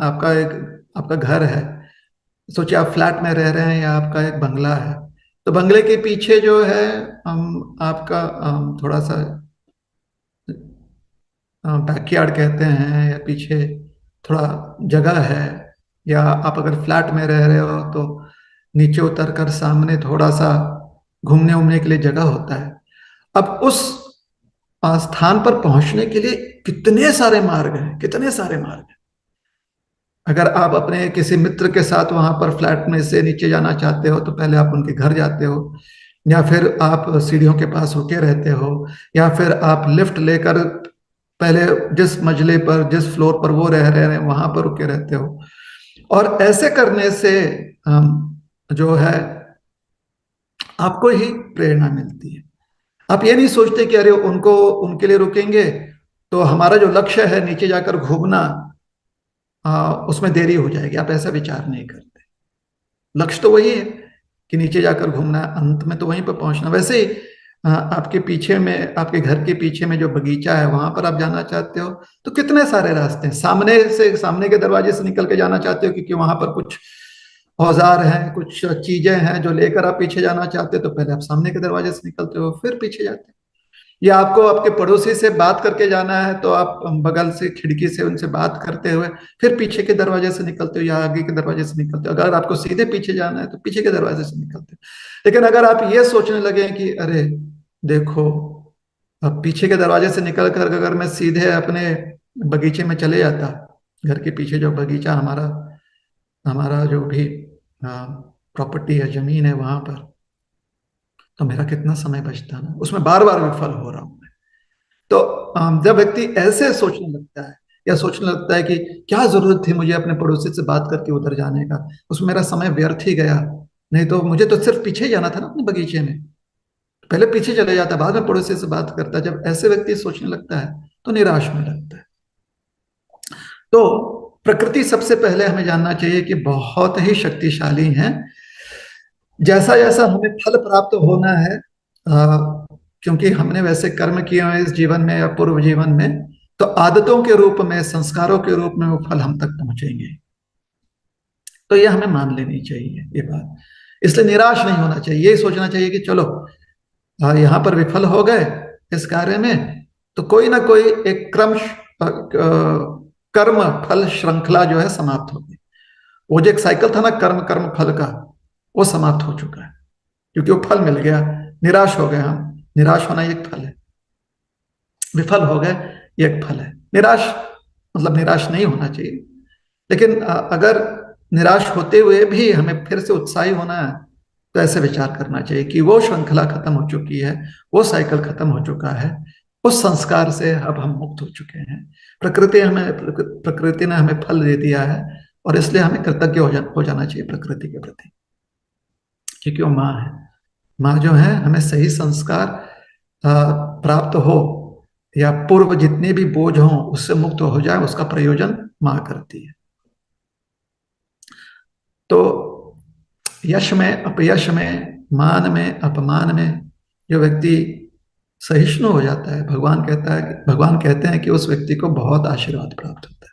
आपका घर है, सोचिए आप फ्लैट में रह रहे हैं या आपका एक बंगला है, तो बंगले के पीछे जो है आपका थोड़ा सा बैकयार्ड कहते हैं, या पीछे थोड़ा जगह है, या आप अगर फ्लैट में रह रहे हो तो नीचे उतर कर सामने थोड़ा सा घूमने उमने के लिए जगह होता है। अब उस स्थान पर पहुंचने के लिए कितने सारे मार्ग हैं, कितने सारे मार्ग हैं। अगर आप अपने किसी मित्र के साथ वहां पर फ्लैट में से नीचे जाना चाहते हो, तो पहले आप उनके घर जाते हो, या फिर आप सीढ़ियों के पास रुके रहते हो, या फिर आप लिफ्ट लेकर पहले जिस मंजिले पर, जिस फ्लोर पर वो रह रहे हैं वहां पर रुके रहते हो। और ऐसे करने से जो है आपको ही प्रेरणा मिलती है। आप ये नहीं सोचते कि अरे उनको, उनके लिए रुकेंगे तो हमारा जो लक्ष्य है नीचे जाकर घूमना, उसमें देरी हो जाएगी। आप ऐसा विचार नहीं करते। लक्ष्य तो वही है कि नीचे जाकर घूमना, अंत में तो वहीं पर पहुंचना। वैसे ही आपके पीछे में, आपके घर के पीछे में जो बगीचा है वहां पर आप जाना चाहते हो तो कितने सारे रास्ते हैं। सामने से, सामने के दरवाजे से निकल के जाना चाहते हो क्योंकि वहां पर कुछ औजार हैं, कुछ चीजें हैं जो लेकर आप पीछे जाना चाहते हो, तो पहले आप सामने के दरवाजे से निकलते हो फिर पीछे जाते हो। या आपको आपके पड़ोसी से बात करके जाना है तो आप बगल से, खिड़की से उनसे बात करते हुए फिर पीछे के दरवाजे से निकलते हो या आगे के दरवाजे से निकलते हो। अगर आपको सीधे पीछे जाना है तो पीछे के दरवाजे से निकलते हो। लेकिन अगर आप ये सोचने लगे कि अरे देखो, अब पीछे के दरवाजे से निकल कर अगर मैं सीधे अपने बगीचे में चले जाता, घर के पीछे जो बगीचा हमारा हमारा जो भी प्रॉपर्टी है, जमीन है, वहां पर, तो मेरा कितना समय बचता ना, उसमें बार बार विफल हो रहा हूं मैं। तो जब व्यक्ति ऐसे सोचने लगता है या सोचने लगता है कि क्या जरूरत थी मुझे अपने पड़ोसी से बात करके उधर जाने का, उसमें मेरा समय व्यर्थ ही गया, नहीं तो मुझे तो सिर्फ पीछे ही जाना था ना अपने बगीचे में, पहले पीछे चले जाता, बाद में पड़ोसी से बात करता। जब ऐसे व्यक्ति सोचने लगता है तो निराश में लगता है। तो प्रकृति सबसे पहले हमें जानना चाहिए कि बहुत ही शक्तिशाली है। जैसा जैसा हमें फल प्राप्त होना है, क्योंकि हमने वैसे कर्म किए हैं इस जीवन में या पूर्व जीवन में, तो आदतों के रूप में, संस्कारों के रूप में वो फल हम तक पहुंचेंगे। तो ये हमें मान लेनी चाहिए ये बात। इसलिए निराश नहीं होना चाहिए, यही सोचना चाहिए कि चलो यहाँ पर विफल हो गए इस कार्य में, तो कोई ना कोई एक कर्म फल श्रृंखला जो है समाप्त हो गई। वो जो एक साइकिल था ना कर्म कर्म फल का, वो समाप्त हो चुका है क्योंकि वो फल मिल गया। निराश हो गए हम, निराश होना एक फल है, विफल हो गए ये एक फल है। निराश मतलब निराश नहीं होना चाहिए, लेकिन अगर निराश होते हुए भी हमें फिर से उत्साही होना है तो ऐसे विचार करना चाहिए कि वो श्रृंखला खत्म हो चुकी है, वो साइकिल खत्म हो चुका है, उस संस्कार से अब हम मुक्त हो चुके हैं। प्रकृति ने हमें फल दे दिया है और इसलिए हमें कृतज्ञ हो जाना चाहिए प्रकृति के प्रति, क्योंकि वो माँ है। माँ जो है हमें सही संस्कार प्राप्त हो या पूर्व जितने भी बोझ हों उससे मुक्त हो जाए, उसका प्रयोजन माँ करती है। तो यश में, अपयश में, मान में, अपमान में जो व्यक्ति सहिष्णु हो जाता है, भगवान कहते हैं कि उस व्यक्ति को बहुत आशीर्वाद प्राप्त होता है।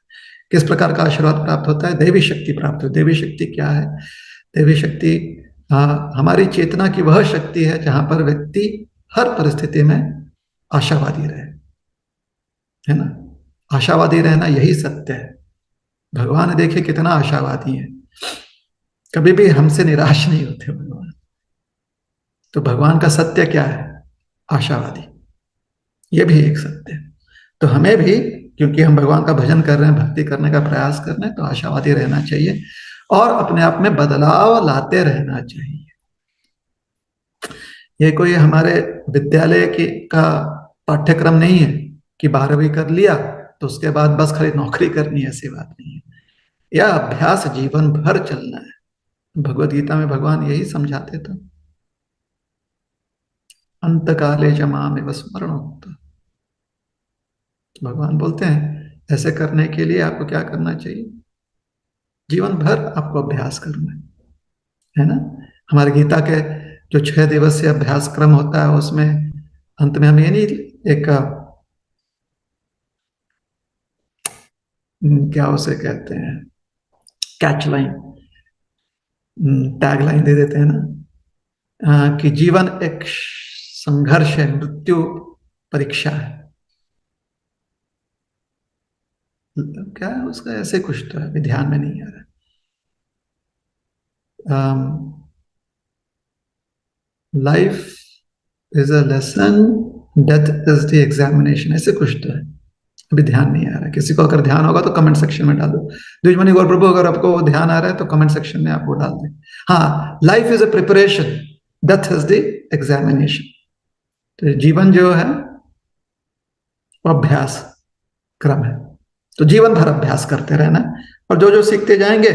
किस प्रकार का आशीर्वाद प्राप्त होता है? देवी शक्ति प्राप्त होती है। देवी शक्ति क्या है? देवी शक्ति हमारी चेतना की वह शक्ति है जहां पर व्यक्ति हर परिस्थिति में आशावादी रहे, है ना। आशावादी रहना यही सत्य है। भगवान देखे कितना आशावादी है, कभी भी हमसे निराश नहीं होते भगवान। तो भगवान का सत्य क्या है? आशावादी। ये भी एक सत्य है। तो हमें भी, क्योंकि हम भगवान का भजन कर रहे हैं, भक्ति करने का प्रयास कर रहे हैं, तो आशावादी रहना चाहिए और अपने आप में बदलाव लाते रहना चाहिए। ये कोई हमारे विद्यालय का पाठ्यक्रम नहीं है कि 12वीं कर लिया तो उसके बाद बस खाली नौकरी करनी है, ऐसी बात नहीं है। यह अभ्यास जीवन भर चलना है। भगवद गीता में भगवान यही समझाते थे, अंत काले जमा में स्मरण होता। भगवान बोलते हैं ऐसे करने के लिए आपको क्या करना चाहिए? जीवन भर आपको अभ्यास करना है ना। हमारे गीता के जो 6 दिवसीय अभ्यास क्रम होता है उसमें अंत में हम ये नहीं एक क्या उसे कहते हैं, कैच लाइन, टैग लाइन दे देते हैं ना, कि जीवन एक संघर्ष है, मृत्यु परीक्षा है। क्या है उसका? ऐसे कुछ तो है, ध्यान में नहीं आ रहा। Life is a lesson, death is the examination, ऐसे कुछ तो है, अभी ध्यान नहीं आ रहा। किसी को अगर ध्यान होगा तो कमेंट सेक्शन में डाल दो। द्विजमणि गौर प्रभु, अगर आपको ध्यान आ रहा है तो कमेंट सेक्शन में आप वो डाल दें। हाँ, life is a preparation, death is the examination. तो जीवन जो है वो अभ्यास क्रम है, तो जीवन भर अभ्यास करते रहना, और जो जो सीखते जाएंगे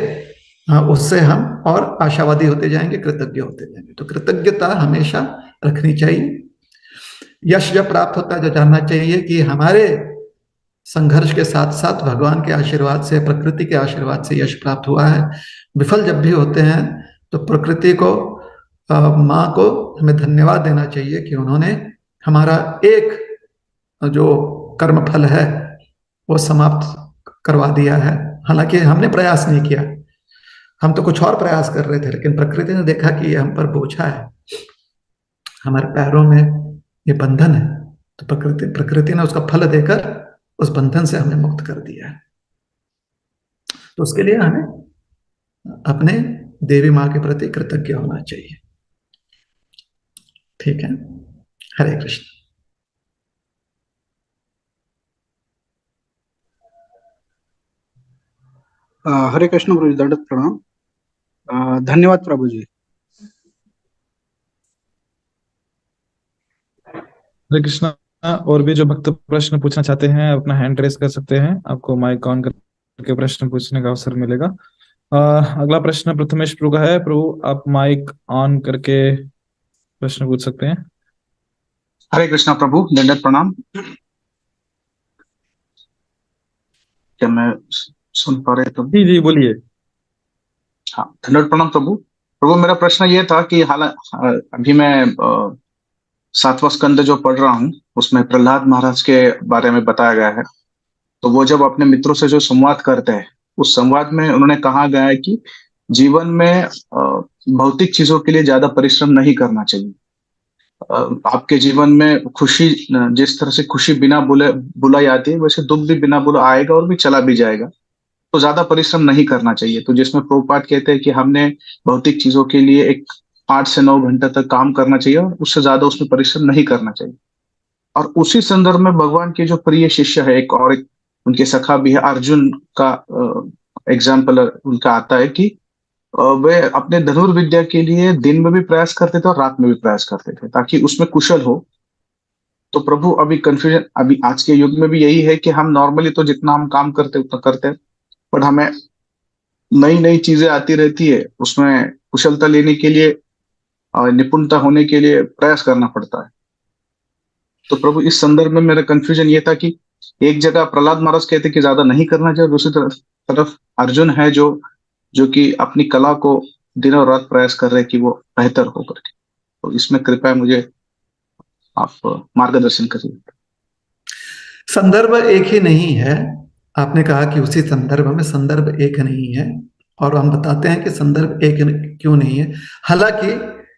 उससे हम और आशावादी होते जाएंगे, कृतज्ञ होते जाएंगे। तो कृतज्ञता हमेशा रखनी चाहिए। यश जब प्राप्त होता है तो जानना चाहिए कि हमारे संघर्ष के साथ साथ भगवान के आशीर्वाद से, प्रकृति के आशीर्वाद से यश प्राप्त हुआ है। विफल जब भी होते हैं तो प्रकृति को, माँ को हमें धन्यवाद देना चाहिए कि उन्होंने हमारा एक जो कर्म फल है वो समाप्त करवा दिया है। हालांकि हमने प्रयास नहीं किया, हम तो कुछ और प्रयास कर रहे थे, लेकिन प्रकृति ने देखा कि ये हम पर बोझा है, हमारे पैरों में ये बंधन है, तो प्रकृति ने उसका फल देकर उस बंधन से हमें मुक्त कर दिया है। तो उसके लिए हमें अपने देवी माँ के प्रति कृतज्ञ होना चाहिए। ठीक है, हरे कृष्ण। हरे कृष्ण प्रभु जी, दंडवत प्रणाम। धन्यवाद प्रभु जी। हरे कृष्णा। और भी जो भक्त प्रश्न पूछना चाहते हैं अपना हैंड रेस कर सकते हैं, आपको माइक ऑन करके प्रश्न पूछने का अवसर मिलेगा। अगला प्रश्न प्रथमेश प्रभु का है। प्रभु आप माइक ऑन करके प्रश्न पूछ सकते हैं। हरे कृष्णा प्रभु, दंडवत प्रणाम। क्या मैं सुन पा रहे तुम? जी जी बोलिए। हाँ, धन्यवाद प्रणाम प्रभु। प्रभु मेरा प्रश्न ये था कि अभी मैं 7वां स्कंद जो पढ़ रहा हूँ उसमें प्रहलाद महाराज के बारे में बताया गया है। तो वो जब अपने मित्रों से जो संवाद करते हैं, उस संवाद में उन्होंने कहा गया है कि जीवन में भौतिक चीजों के लिए ज्यादा परिश्रम नहीं करना चाहिए। आपके जीवन में खुशी, जिस तरह से खुशी बिना बुलाई आती है, वैसे दुख भी बिना बुला आएगा और भी चला भी जाएगा। तो ज्यादा परिश्रम नहीं करना चाहिए। तो जिसमें प्रभुपाद कहते हैं कि हमने भौतिक चीजों के लिए एक 8 से 9 घंटे तक काम करना चाहिए और उससे ज्यादा उसमें परिश्रम नहीं करना चाहिए। और उसी संदर्भ में भगवान के जो प्रिय शिष्य है, एक उनके सखा भी है, अर्जुन का एग्जाम्पल उनका आता है कि वे अपने धनुर्विद्या के लिए दिन में भी प्रयास करते थे और रात में भी प्रयास करते थे ताकि उसमें कुशल हो। तो प्रभु अभी कंफ्यूजन, अभी आज के युग में भी यही है कि हम नॉर्मली तो जितना हम काम करते उतना करते हैं, बट हमें नई नई चीजें आती रहती है, उसमें कुशलता लेने के लिए, निपुणता होने के लिए प्रयास करना पड़ता है। तो प्रभु इस संदर्भ में मेरा कंफ्यूजन ये था कि एक जगह प्रहलाद महाराज कहते कि ज्यादा नहीं करना चाहिए, दूसरी तरफ अर्जुन है जो कि अपनी कला को दिन और रात प्रयास कर रहे हैं कि वो बेहतर हो करके। तो इसमें कृपया मुझे आप मार्गदर्शन करिए। संदर्भ एक ही नहीं है। आपने कहा कि उसी संदर्भ में, संदर्भ एक नहीं है, और हम बताते हैं कि संदर्भ एक क्यों नहीं है। हालांकि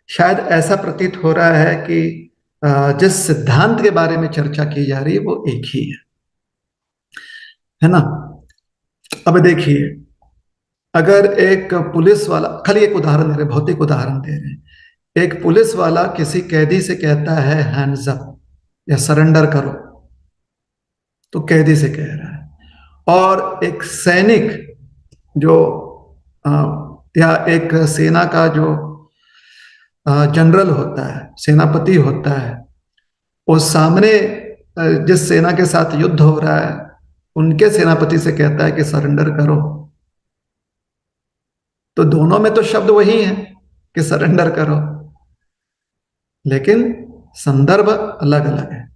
शायद ऐसा प्रतीत हो रहा है कि जिस सिद्धांत के बारे में चर्चा की जा रही है वो एक ही है ना। अब देखिए, अगर एक पुलिस वाला, खाली एक उदाहरण दे रहे, भौतिक उदाहरण दे रहे हैं, एक पुलिस वाला किसी कैदी से कहता है हैंड्स अप या सरेंडर करो, तो कैदी से कह रहा है। और एक सैनिक जो या एक सेना का जो जनरल होता है, सेनापति होता है, वो सामने जिस सेना के साथ युद्ध हो रहा है उनके सेनापति से कहता है कि सरेंडर करो, तो दोनों में तो शब्द वही है कि सरेंडर करो, लेकिन संदर्भ अलग अलग है।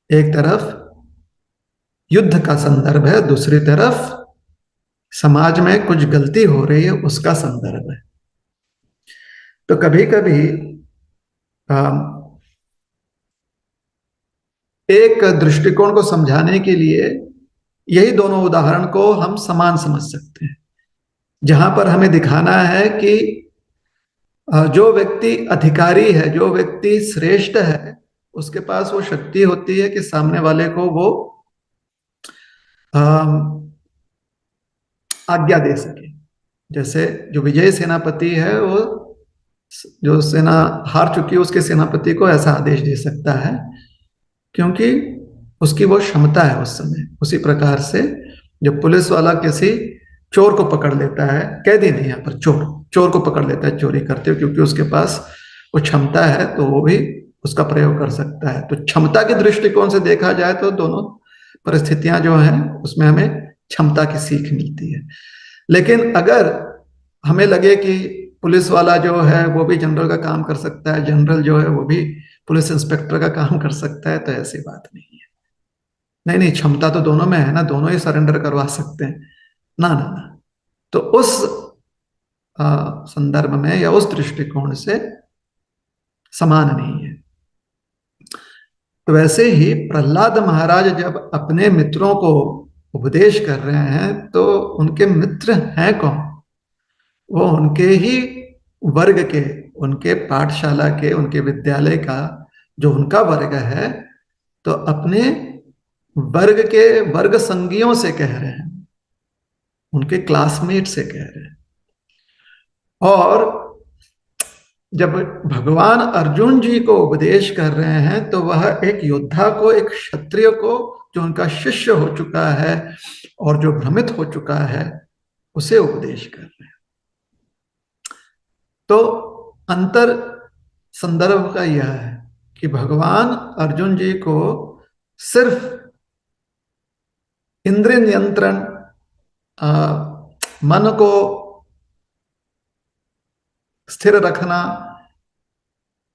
एक तरफ युद्ध का संदर्भ है, दूसरी तरफ समाज में कुछ गलती हो रही है उसका संदर्भ है। तो कभी कभी एक दृष्टिकोण को समझाने के लिए यही दोनों उदाहरण को हम समान समझ सकते हैं, जहां पर हमें दिखाना है कि जो व्यक्ति अधिकारी है, जो व्यक्ति श्रेष्ठ है, उसके पास वो शक्ति होती है कि सामने वाले को वो आज्ञा दे सके। जैसे जो विजय सेनापति है, वो जो सेना हार चुकी है उसके सेनापति को ऐसा आदेश दे सकता है क्योंकि उसकी वो क्षमता है उस समय। उसी प्रकार से जब पुलिस वाला किसी चोर को पकड़ लेता है, कैदी नहीं, यहाँ पर चोर को पकड़ लेता है चोरी करते हुए, क्योंकि उसके पास वो क्षमता है तो वो भी उसका प्रयोग कर सकता है। तो क्षमता के दृष्टिकोण से देखा जाए तो दोनों परिस्थितियां जो हैं उसमें हमें क्षमता की सीख मिलती है। लेकिन अगर हमें लगे कि पुलिस वाला जो है वो भी जनरल का काम कर सकता है, जनरल जो है वो भी पुलिस इंस्पेक्टर का काम कर सकता है, तो ऐसी बात नहीं है। नहीं नहीं, क्षमता तो दोनों में है ना, दोनों ही सरेंडर करवा सकते हैं। ना ना ना, तो उस संदर्भ में या उस दृष्टिकोण से समान नहीं है। तो वैसे ही प्रहलाद महाराज जब अपने मित्रों को उपदेश कर रहे हैं तो उनके मित्र हैं कौन? वो उनके ही वर्ग के, उनके पाठशाला के, उनके विद्यालय का जो उनका वर्ग है, तो अपने वर्ग के वर्ग संगियों से कह रहे हैं, उनके क्लासमेट से कह रहे हैं। और जब भगवान अर्जुन जी को उपदेश कर रहे हैं तो वह एक योद्धा को, एक क्षत्रिय को जो उनका शिष्य हो चुका है और जो भ्रमित हो चुका है, उसे उपदेश कर रहे हैं। तो अंतर संदर्भ का यह है कि भगवान अर्जुन जी को सिर्फ इंद्रिय नियंत्रण, मन को स्थिर रखना,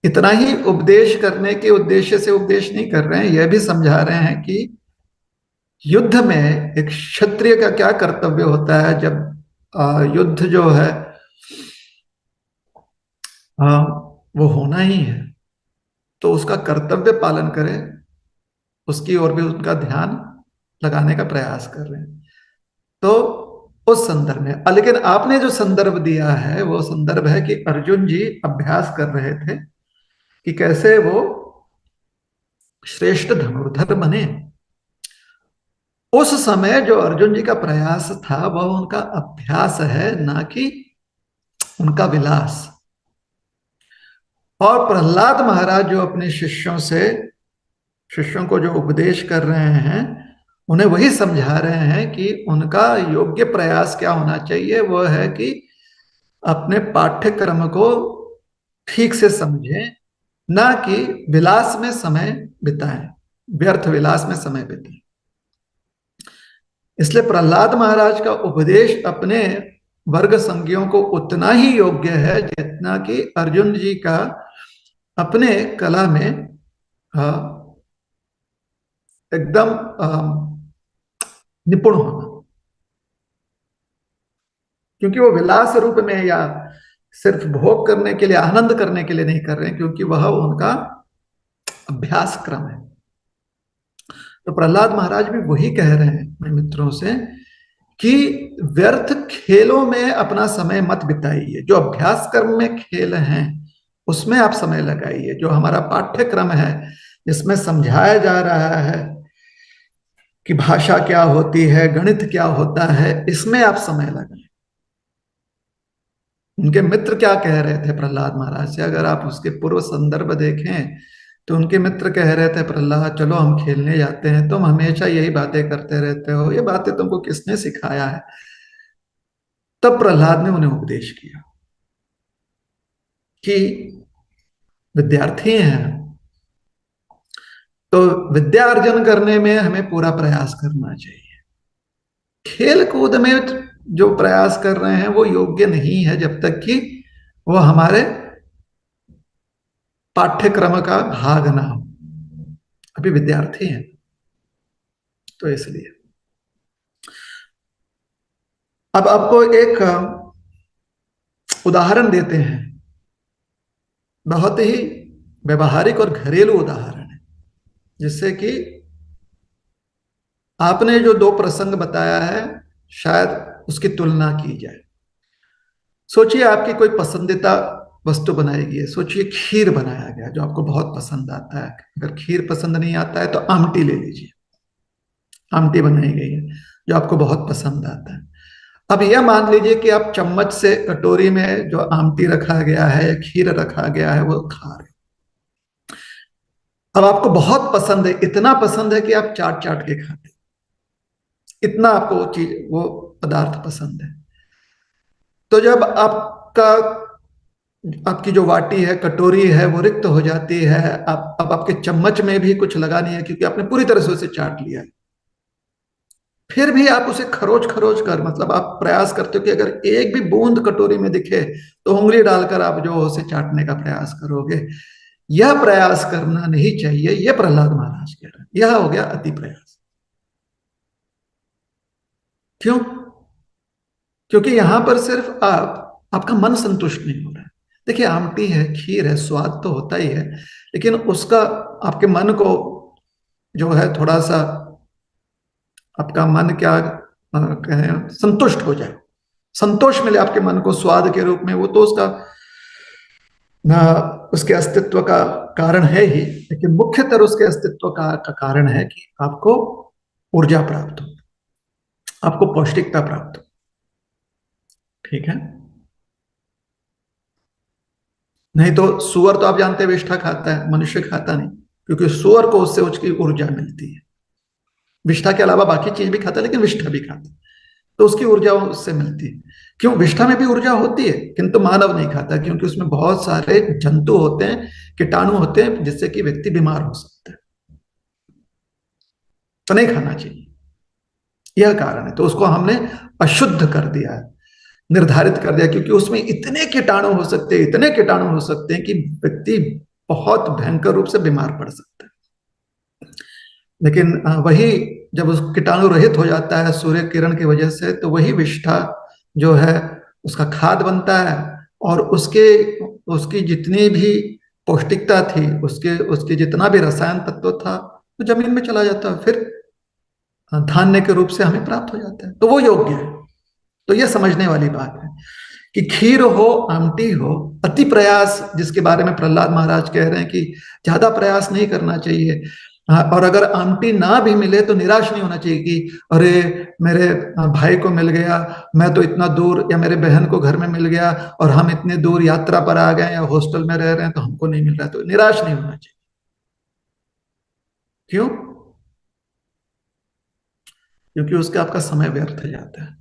इतना ही उपदेश करने के उद्देश्य से उपदेश नहीं कर रहे हैं। यह भी समझा रहे हैं कि युद्ध में एक क्षत्रिय का क्या कर्तव्य होता है। जब युद्ध जो है वो होना ही है, तो उसका कर्तव्य पालन करें, उसकी ओर भी उनका ध्यान लगाने का प्रयास कर रहे हैं। तो उस संदर्भ में, लेकिन आपने जो संदर्भ दिया है वो संदर्भ है कि अर्जुन जी अभ्यास कर रहे थे कि कैसे वो श्रेष्ठ धनुर्धर बने। उस समय जो अर्जुन जी का प्रयास था वह उनका अभ्यास है, ना कि उनका विलास। और प्रहलाद महाराज जो अपने शिष्यों को जो उपदेश कर रहे हैं, उन्हें वही समझा रहे हैं कि उनका योग्य प्रयास क्या होना चाहिए। वह है कि अपने पाठ्यक्रम को ठीक से समझें, ना कि विलास में समय बिताएं, व्यर्थ विलास में समय बिताएं। इसलिए प्रहलाद महाराज का उपदेश अपने वर्ग संगियों को उतना ही योग्य है जितना कि अर्जुन जी का अपने कला में एकदम निपुण होना। क्योंकि वो विलास रूप में या सिर्फ भोग करने के लिए, आनंद करने के लिए नहीं कर रहे हैं, क्योंकि वह उनका अभ्यास क्रम है। तो प्रहलाद महाराज भी वही कह रहे हैं अपने मित्रों से कि व्यर्थ खेलों में अपना समय मत बिताइए। जो अभ्यास क्रम में खेल हैं उसमें आप समय लगाइए। जो हमारा पाठ्यक्रम है जिसमें समझाया जा रहा है कि भाषा क्या होती है, गणित क्या होता है, इसमें आप समय लगाएं। उनके मित्र क्या कह रहे थे प्रहलाद महाराज से? अगर आप उसके पूर्व संदर्भ देखें तो उनके मित्र कह रहे थे, प्रहलाद चलो हम खेलने जाते हैं, तुम हमेशा यही बातें करते रहते हो, ये बातें तुमको किसने सिखाया है? तब प्रहलाद ने उन्हें उपदेश किया कि विद्यार्थी हैं तो विद्या अर्जन करने में हमें पूरा प्रयास करना चाहिए। खेल कूद में जो प्रयास कर रहे हैं वो योग्य नहीं है जब तक कि वो हमारे पाठ्यक्रम का भाग ना हो। अभी विद्यार्थी हैं, तो इसलिए अब आपको एक उदाहरण देते हैं, बहुत ही व्यवहारिक और घरेलू उदाहरण है, जिससे कि आपने जो दो प्रसंग बताया है शायद उसकी तुलना की जाए। सोचिए आपकी कोई पसंदीदा वस्तु बनाई गई है। सोचिए खीर बनाया गया जो आपको बहुत पसंद आता है। अगर खीर पसंद नहीं आता है तो आमटी ले लीजिए। आमटी बनाई गई है जो आपको बहुत पसंद आता है। अब यह मान लीजिए कि आप चम्मच से कटोरी में जो आमटी रखा गया है या खीर रखा गया है वो खा रहे। अब आपको बहुत पसंद है, इतना पसंद है कि आप चाट चाट के खाते, इतना आपको वो चीज, वो पदार्थ पसंद है। तो जब आपका आपकी जो वाटी है, कटोरी है, वो रिक्त हो जाती है। आप अब आपके चम्मच में भी कुछ लगा नहीं है, क्योंकि आपने पूरी तरह से उसे चाट लिया है। फिर भी आप उसे खरोच खरोच कर, मतलब आप प्रयास करते हो कि अगर एक भी बूंद कटोरी में दिखे तो उंगली डालकर आप जो उसे चाटने का प्रयास करोगे। यह प्रयास करना नहीं चाहिए, यह प्रहलाद महाराज कह रहे हैं। यह हो गया अति प्रयास। क्यों? क्योंकि यहां पर सिर्फ आपका मन संतुष्ट नहीं हो रहा है। देखिए, आमटी है, खीर है, स्वाद तो होता ही है, लेकिन उसका आपके मन को जो है थोड़ा सा, आपका मन क्या कहें, संतुष्ट हो जाए, संतोष मिले आपके मन को स्वाद के रूप में, वो तो उसका उसके अस्तित्व का कारण है ही। लेकिन मुख्यतर उसके अस्तित्व का कारण है कि आपको ऊर्जा प्राप्त हो, आपको पौष्टिकता प्राप्त हो। ठीक है? नहीं तो सुअर तो आप जानते हैं विष्ठा खाता है, मनुष्य खाता नहीं, क्योंकि सुअर को उससे उसकी ऊर्जा मिलती है। विष्ठा के अलावा बाकी चीज भी खाता है, लेकिन विष्ठा भी खाता है, तो उसकी ऊर्जा उससे मिलती है। क्यों? विष्ठा में भी ऊर्जा होती है, किंतु मानव नहीं खाता, क्योंकि उसमें बहुत सारे जंतु होते हैं, कीटाणु होते हैं, जिससे कि व्यक्ति बीमार हो सकता है, तो नहीं खाना चाहिए। यह कारण है। तो उसको हमने अशुद्ध कर दिया है, निर्धारित कर दिया, क्योंकि उसमें इतने कीटाणु हो सकते हैं, इतने कीटाणु हो सकते हैं कि व्यक्ति बहुत भयंकर रूप से बीमार पड़ सकता है। लेकिन वही जब उस कीटाणु रहित हो जाता है सूर्य किरण की वजह से, तो वही विष्ठा जो है उसका खाद बनता है, और उसकी जितनी भी पौष्टिकता थी, उसके उसके जितना भी रसायन तत्व था, वो जमीन में चला जाता है, फिर धान्य के रूप से हमें प्राप्त हो जाता है, तो वो योग्य है। तो यह समझने वाली बात है कि खीर हो, आमटी हो, अति प्रयास जिसके बारे में प्रहलाद महाराज कह रहे हैं कि ज्यादा प्रयास नहीं करना चाहिए। और अगर आमटी ना भी मिले तो निराश नहीं होना चाहिए कि अरे मेरे भाई को मिल गया, मैं तो इतना दूर, या मेरे बहन को घर में मिल गया और हम इतने दूर यात्रा पर आ गए या हॉस्टल में रह रहे हैं तो हमको नहीं मिल रहा है, तो निराश नहीं होना चाहिए। क्यों? क्योंकि उसका आपका समय व्यर्थ हो जाता है,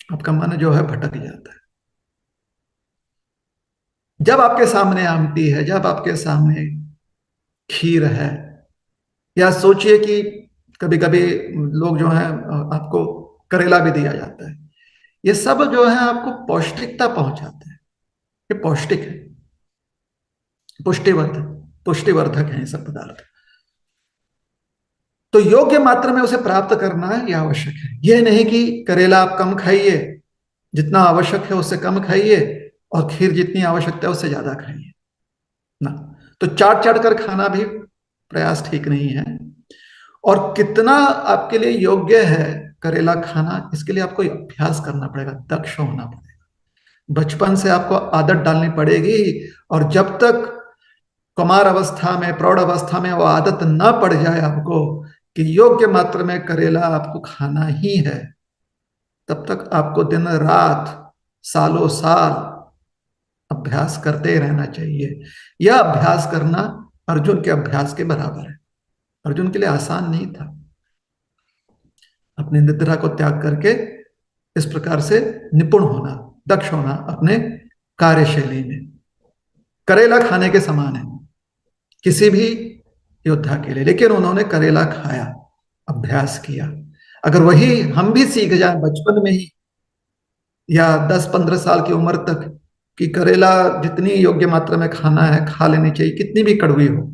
आपका मन जो है भटक जाता है। जब आपके सामने आमटी है, जब आपके सामने खीर है, या सोचिए कि कभी कभी लोग जो है आपको करेला भी दिया जाता है, ये सब जो है आपको पौष्टिकता पहुंचाते हैं। ये पौष्टिक है, पुष्टिवर्धक पुष्टिवर्धक है ये सब पदार्थ। तो योग्य मात्रा में उसे प्राप्त करना यह आवश्यक है। यह नहीं कि करेला आप कम खाइए, जितना आवश्यक है उससे कम खाइए, और खीर जितनी आवश्यकता है उससे ज्यादा खाइए ना। तो चाट चाट कर खाना भी प्रयास ठीक नहीं है। और कितना आपके लिए योग्य है करेला खाना, इसके लिए आपको अभ्यास करना पड़ेगा, दक्ष होना पड़ेगा। बचपन से आपको आदत डालनी पड़ेगी, और जब तक कुमार अवस्था में, प्रौढ़ अवस्था में वो आदत ना पड़ जाए आपको कि योग्य मात्रा में करेला आपको खाना ही है, तब तक आपको दिन रात, सालों साल अभ्यास करते ही रहना चाहिए। यह अभ्यास करना अर्जुन के अभ्यास के बराबर है। अर्जुन के लिए आसान नहीं था अपनी निद्रा को त्याग करके इस प्रकार से निपुण होना, दक्ष होना अपने कार्यशैली में। करेला खाने के समान है किसी भी योद्धा के लिए, लेकिन उन्होंने करेला खाया, अभ्यास किया। अगर वही हम भी सीख जाए बचपन में ही, या 10-15 साल की उम्र तक, कि करेला जितनी योग्य मात्रा में खाना है खा लेनी चाहिए, कितनी भी कड़वी हो।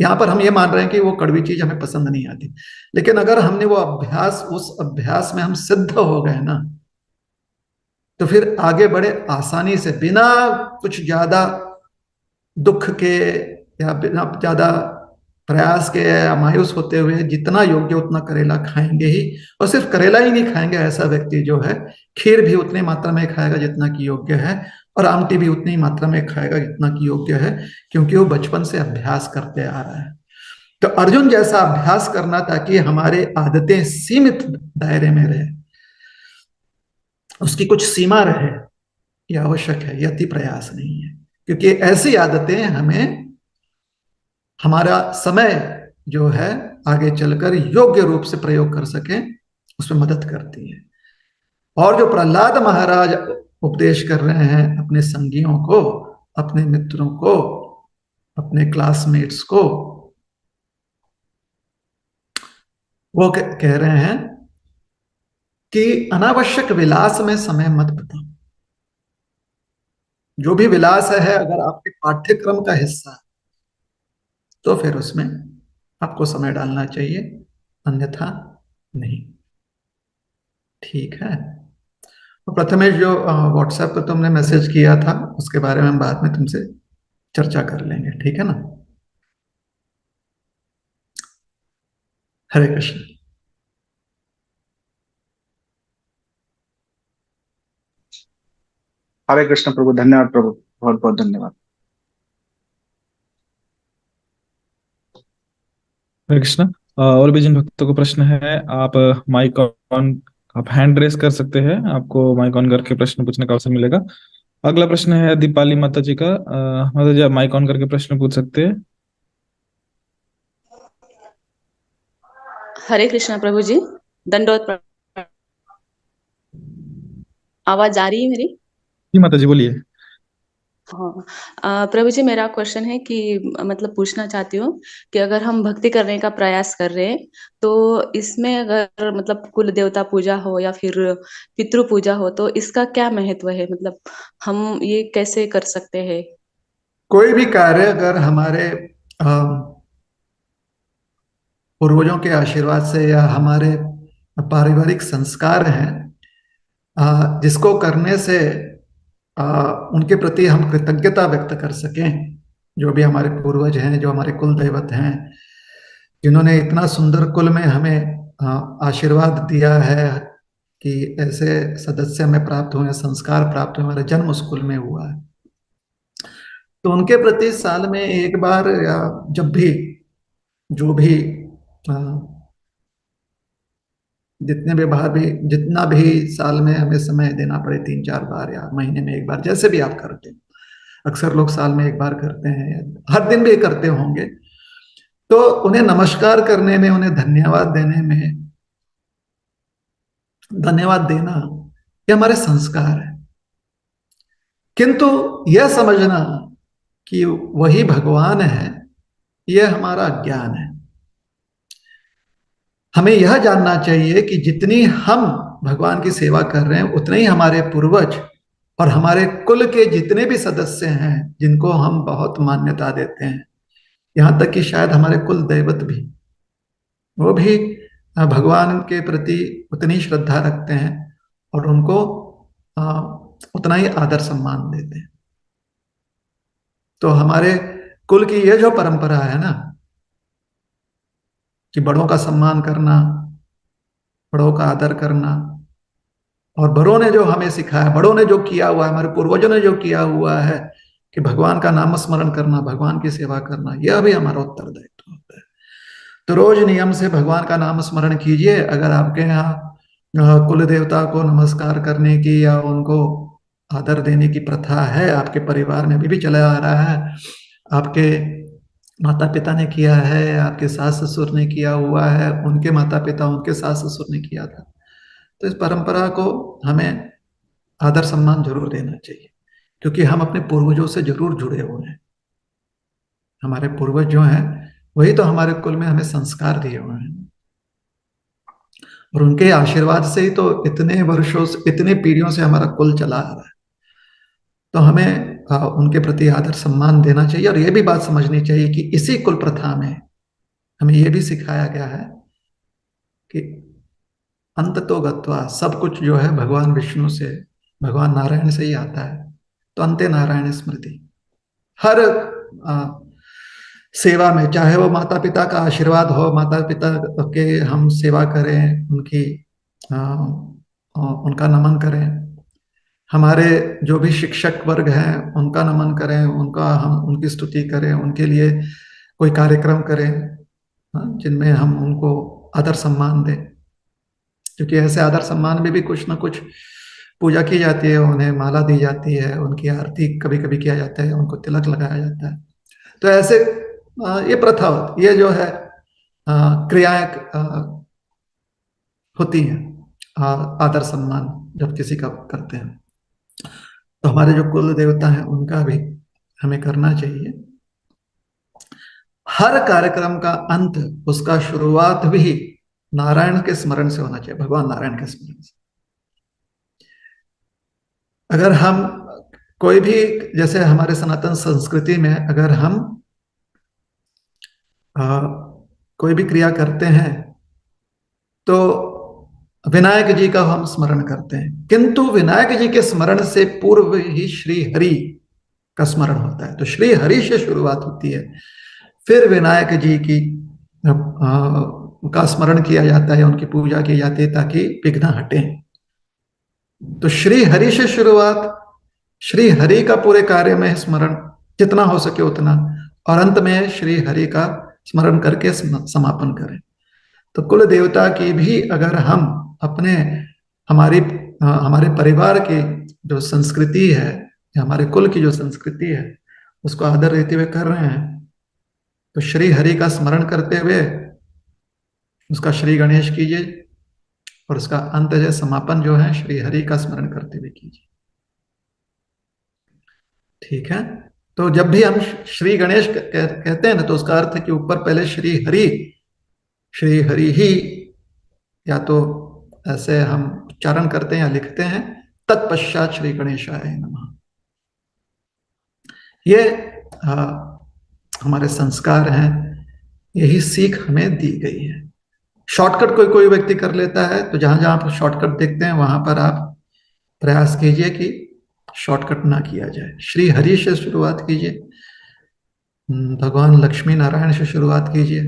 यहां पर हम ये मान रहे हैं कि वो कड़वी चीज हमें पसंद नहीं आती, लेकिन अगर हमने वो अभ्यास, उस अभ्यास में हम सिद्ध हो गए ना, तो फिर आगे बड़े आसानी से, बिना कुछ ज्यादा दुख के या बिना ज्यादा प्रयास के या मायूस होते हुए, जितना योग्य उतना करेला खाएंगे ही। और सिर्फ करेला ही नहीं खाएंगे, ऐसा व्यक्ति जो है खीर भी उतनी मात्रा में खाएगा जितना की योग्य है, और आमटी भी उतनी मात्रा में खाएगा जितना की योग्य है, क्योंकि वो बचपन से अभ्यास करते आ रहा है। तो अर्जुन जैसा अभ्यास करना, ताकि हमारे आदतें सीमित दायरे में रहे, उसकी कुछ सीमा रहे, यह आवश्यक है, यह अति प्रयास नहीं है। क्योंकि ऐसी आदतें हमें हमारा समय जो है आगे चलकर योग्य रूप से प्रयोग कर सके, उसमें मदद करती है। और जो प्रहलाद महाराज उपदेश कर रहे हैं अपने संगियों को, अपने मित्रों को, अपने क्लासमेट्स को, वो कह रहे हैं कि अनावश्यक विलास में समय मत बिताओ। जो भी विलास है अगर आपके पाठ्यक्रम का हिस्सा है तो फिर उसमें आपको समय डालना चाहिए, अन्यथा नहीं। ठीक है। तो प्रथमेश, जो व्हाट्सएप पर तुमने मैसेज किया था उसके बारे में हम बाद में तुमसे चर्चा कर लेंगे, ठीक है ना? हरे कृष्ण। हरे कृष्ण प्रभु, धन्यवाद प्रभु, बहुत बहुत धन्यवाद। हरे कृष्ण। और भी जिन भक्तों को प्रश्न है, आप माइक ऑन, आप हैंड रेस कर सकते हैं, आपको माइक ऑन करके प्रश्न पूछने का अवसर मिलेगा। अगला प्रश्न है दीपाली माता जी का। माता जी, आप माइक ऑन करके प्रश्न पूछ सकते हैं। हरे कृष्णा प्रभु जी, दंडोत आवाज आ रही है मेरी? जी माता जी, बोलिए। हाँ। प्रभु जी, मेरा क्वेश्चन है कि मतलब पूछना चाहती हूँ कि अगर हम भक्ति करने का प्रयास कर रहे हैं तो इसमें अगर मतलब कुल देवता पूजा हो या फिर पितृ पूजा हो तो इसका क्या महत्व है, मतलब हम ये कैसे कर सकते हैं? कोई भी कार्य अगर हमारे पूर्वजों के आशीर्वाद से या हमारे पारिवारिक संस्कार हैं, जिसको करने से उनके प्रति हम कृतज्ञता व्यक्त कर सकें, जो भी हमारे पूर्वज हैं, जो हमारे कुल दैवत हैं, जिन्होंने इतना सुंदर कुल में हमें आशीर्वाद दिया है कि ऐसे सदस्य हमें प्राप्त हुए, संस्कार प्राप्त हुए, हमारा जन्म उस कुल में हुआ है, तो उनके प्रति साल में एक बार या जब भी जो भी जितने भी बार भी जितना भी साल में हमें समय देना पड़े, 3-4 बार या महीने में एक बार, जैसे भी आप करते हैं, अक्सर लोग साल में एक बार करते हैं, हर दिन भी करते होंगे, तो उन्हें नमस्कार करने में, उन्हें धन्यवाद देने में, धन्यवाद देना ये हमारे संस्कार है। किंतु यह समझना कि वही भगवान है, यह हमारा ज्ञान है। हमें यह जानना चाहिए कि जितनी हम भगवान की सेवा कर रहे हैं उतने ही हमारे पूर्वज और हमारे कुल के जितने भी सदस्य हैं, जिनको हम बहुत मान्यता देते हैं, यहाँ तक कि शायद हमारे कुल दैवत भी, वो भी भगवान के प्रति उतनी श्रद्धा रखते हैं और उनको उतना ही आदर सम्मान देते हैं। तो हमारे कुल की यह जो परंपरा है ना कि बड़ों का सम्मान करना, बड़ों का आदर करना, और बड़ों ने जो हमें सिखाया, बड़ों ने जो किया हुआ है, हमारे पूर्वजों ने जो किया हुआ है कि भगवान का नाम स्मरण करना, भगवान की सेवा करना, यह भी हमारा उत्तरदायित्व होता है। तो रोज नियम से भगवान का नाम स्मरण कीजिए। अगर आपके यहाँ कुल देवता को नमस्कार करने की या उनको आदर देने की प्रथा है, आपके परिवार में अभी भी चला आ रहा है, आपके माता पिता ने किया है, आपके सास ससुर ने किया हुआ है, उनके माता पिता, उनके सास ससुर ने किया था, तो इस परंपरा को हमें आदर सम्मान जरूर देना चाहिए, क्योंकि हम अपने पूर्वजों से जरूर जुड़े हुए हैं। हमारे पूर्वज जो हैं वही तो हमारे कुल में हमें संस्कार दिए हुए हैं, और उनके आशीर्वाद से ही तो इतने वर्षों से, इतने पीढ़ियों से हमारा कुल चला आ रहा है। तो हमें उनके प्रति आदर सम्मान देना चाहिए, और यह भी बात समझनी चाहिए कि इसी कुल प्रथा में हमें यह भी सिखाया गया है कि अंत तो गत्वा, सब कुछ जो है भगवान विष्णु से, भगवान नारायण से ही आता है, तो अंते नारायण स्मृति। हर सेवा में, चाहे वो माता पिता का आशीर्वाद हो, माता पिता के हम सेवा करें, उनकी उनका नमन करें, हमारे जो भी शिक्षक वर्ग हैं उनका नमन करें, उनका हम उनकी स्तुति करें, उनके लिए कोई कार्यक्रम करें जिनमें हम उनको आदर सम्मान दें, क्योंकि ऐसे आदर सम्मान में भी कुछ ना कुछ पूजा की जाती है, उन्हें माला दी जाती है, उनकी आरती कभी कभी किया जाता है, उनको तिलक लगाया जाता है। तो ऐसे ये प्रथा होती, ये जो है क्रियाएं होती हैं आदर सम्मान जब किसी का करते हैं, तो हमारे जो कुल देवता हैं उनका भी हमें करना चाहिए। हर कार्यक्रम का अंत, उसका शुरुआत भी नारायण के स्मरण से होना चाहिए, भगवान नारायण के स्मरण से। अगर हम कोई भी, जैसे हमारे सनातन संस्कृति में अगर हम कोई भी क्रिया करते हैं तो विनायक जी का हम स्मरण करते हैं, किंतु विनायक जी के स्मरण से पूर्व ही श्री हरि का स्मरण होता है। तो श्री हरि से शुरुआत होती है, फिर विनायक जी की का स्मरण किया जाता है, उनकी पूजा की जाती है ताकि विघ्न हटे। तो श्री हरि से शुरुआत, श्री हरि का पूरे कार्य में स्मरण जितना हो सके उतना, और अंत में श्री हरि का स्मरण करके समापन करें। तो कुल देवता की भी अगर हम अपने हमारे परिवार की जो संस्कृति है, या हमारे कुल की जो संस्कृति है, उसको आदर देते हुए कर रहे हैं, तो श्री हरि का स्मरण करते हुए उसका श्री गणेश कीजिए, और उसका अंत जो समापन जो है श्री हरि का स्मरण करते हुए कीजिए। ठीक है। तो जब भी हम श्री गणेश कहते हैं ना, तो उसका अर्थ है कि ऊपर पहले श्री हरि ही, या तो ऐसे हम उच्चारण करते हैं या लिखते हैं, तत्पश्चात श्री गणेशाय नमः। ये हमारे संस्कार हैं, यही सीख हमें दी गई है। शॉर्टकट कोई कोई व्यक्ति कर लेता है, तो जहां जहां आप शॉर्टकट देखते हैं वहां पर आप प्रयास कीजिए कि शॉर्टकट ना किया जाए। श्री हरि से शुरुआत कीजिए, भगवान लक्ष्मी नारायण से शुरुआत कीजिए,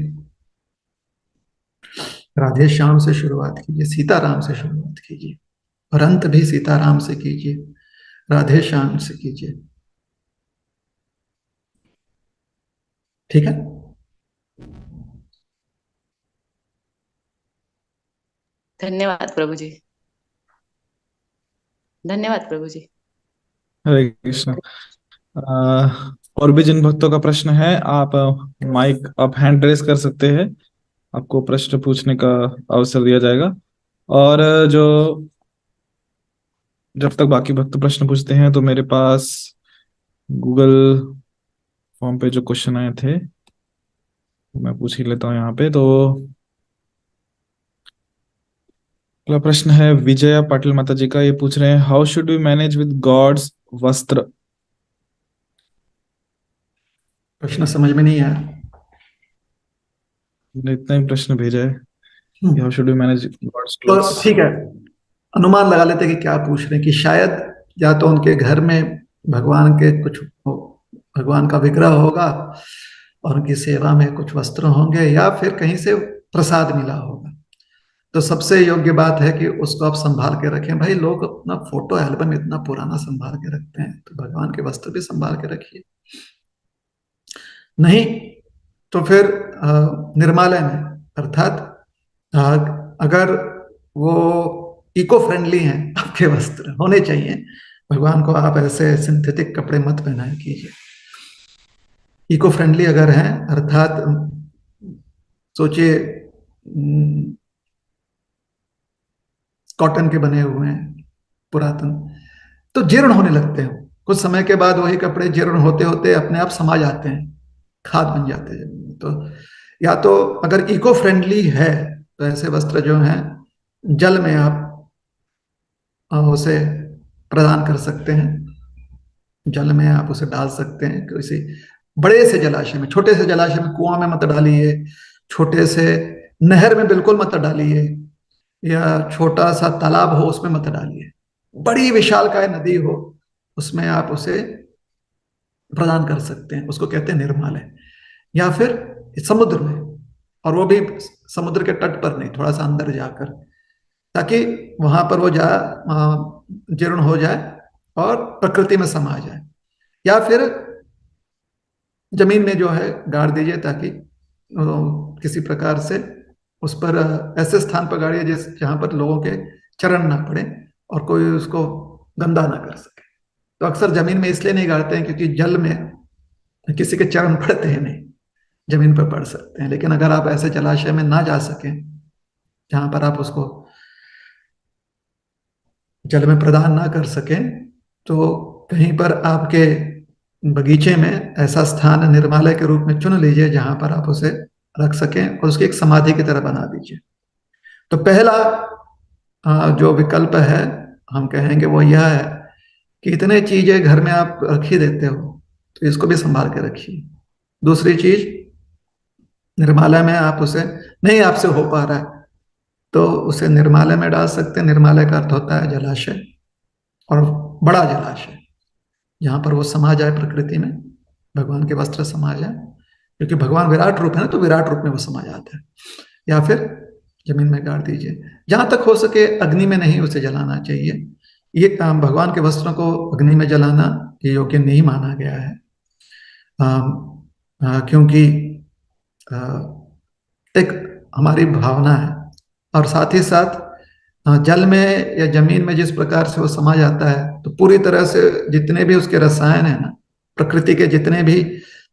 राधे श्याम से शुरुआत कीजिए, सीताराम से शुरुआत कीजिए, और अंत भी सीताराम से कीजिए, राधे श्याम से कीजिए। ठीक है। धन्यवाद प्रभु जी, धन्यवाद प्रभु जी। हरे कृष्ण। और भी जिन भक्तों का प्रश्न है, आप माइक आप हैंड रेस कर सकते हैं, आपको प्रश्न पूछने का अवसर दिया जाएगा। और जब तक बाकी भक्त प्रश्न पूछते हैं, तो मेरे पास गूगल फॉर्म पे जो क्वेश्चन आए थे मैं पूछ ही लेता हूँ यहाँ पे। तो अगला प्रश्न है विजया पाटिल माता जी का। ये पूछ रहे हैं, how should we manage with God's वस्त्र। प्रश्न समझ में नहीं आया। मैंने इतना ही प्रश्न भेजा है, how should we manage God's तो क्लोथ्स। ठीक है, अनुमान लगा लेते हैं कि क्या पूछ रहे हैं, कि शायद या तो उनके घर में भगवान के कुछ भगवान का विग्रह होगा और उनकी सेवा में कुछ वस्त्र होंगे, या फिर कहीं से प्रसाद मिला होगा। तो सबसे योग्य बात है कि उसको आप संभाल के रखें। भाई, लोग अपना फोटो एल्बम इतना पुराना संभाल के रखते हैं, तो भगवान के वस्त्र भी संभाल के रखिए। नहीं तो फिर निर्मालय में, अर्थात अगर वो इको फ्रेंडली हैं, आपके वस्त्र होने चाहिए। भगवान को आप ऐसे सिंथेटिक कपड़े मत पहनाया कीजिए। इको फ्रेंडली अगर हैं, अर्थात सोचिए कॉटन के बने हुए हैं, पुरातन, तो जीर्ण होने लगते हैं। कुछ समय के बाद वही कपड़े जीर्ण होते होते अपने आप समा जाते हैं, खाद बन जाते हैं जमीन में। तो या तो अगर इको फ्रेंडली है तो ऐसे वस्त्र जो हैं जल में आप उसे प्रदान कर सकते हैं, जल में आप उसे डाल सकते हैं। किसी बड़े से जलाशय में, छोटे से जलाशय में, कुआं में मत डालिए, छोटे से नहर में बिल्कुल मत डालिए, या छोटा सा तालाब हो उसमें मत डालिए। बड़ी विशालकाय नदी हो उसमें आप उसे प्रदान कर सकते हैं, उसको कहते हैं निर्मालय। या फिर समुद्र में, और वो भी समुद्र के तट पर नहीं, थोड़ा सा अंदर जाकर, ताकि वहां पर वो जीर्ण हो जाए और प्रकृति में समा जाए। या फिर जमीन में जो है गाड़ दीजिए, ताकि किसी प्रकार से उस पर ऐसे स्थान पर गाड़िए जहां पर लोगों के चरण ना पड़े और कोई उसको गंदा ना कर सके। तो अक्सर जमीन में इसलिए नहीं गाड़ते हैं क्योंकि जल में किसी के चरण पड़ते हैं नहीं, जमीन पर पड़ सकते हैं। लेकिन अगर आप ऐसे जलाशय में ना जा सकें जहां पर आप उसको जल में प्रदान ना कर सकें तो कहीं पर आपके बगीचे में ऐसा स्थान निर्मालय के रूप में चुन लीजिए जहां पर आप उसे रख सकें और उसकी एक समाधि की तरह बना दीजिए। तो पहला जो विकल्प है हम कहेंगे वो यह है कि इतने चीजें घर में आप रख ही देते हो तो इसको भी संभाल के रखिए। दूसरी चीज, निर्मालय में आप उसे नहीं आपसे हो पा रहा है तो उसे निर्मालय में डाल सकते हैं। निर्मालय का अर्थ होता है जलाशय, और बड़ा जलाशय जहां पर वो समा जाए प्रकृति में, भगवान के वस्त्र समा जाए, क्योंकि भगवान विराट रूप है ना, तो विराट रूप में वो समा जाता है। या फिर जमीन में गाड़ दीजिए। जहां तक हो सके अग्नि में नहीं उसे जलाना चाहिए। ये भगवान के वस्त्रों को अग्नि में जलाना ये योग्य नहीं माना गया है, क्योंकि एक हमारी भावना है, और साथ ही साथ जल में या जमीन में जिस प्रकार से वो समा जाता है तो पूरी तरह से जितने भी उसके रसायन है ना, प्रकृति के जितने भी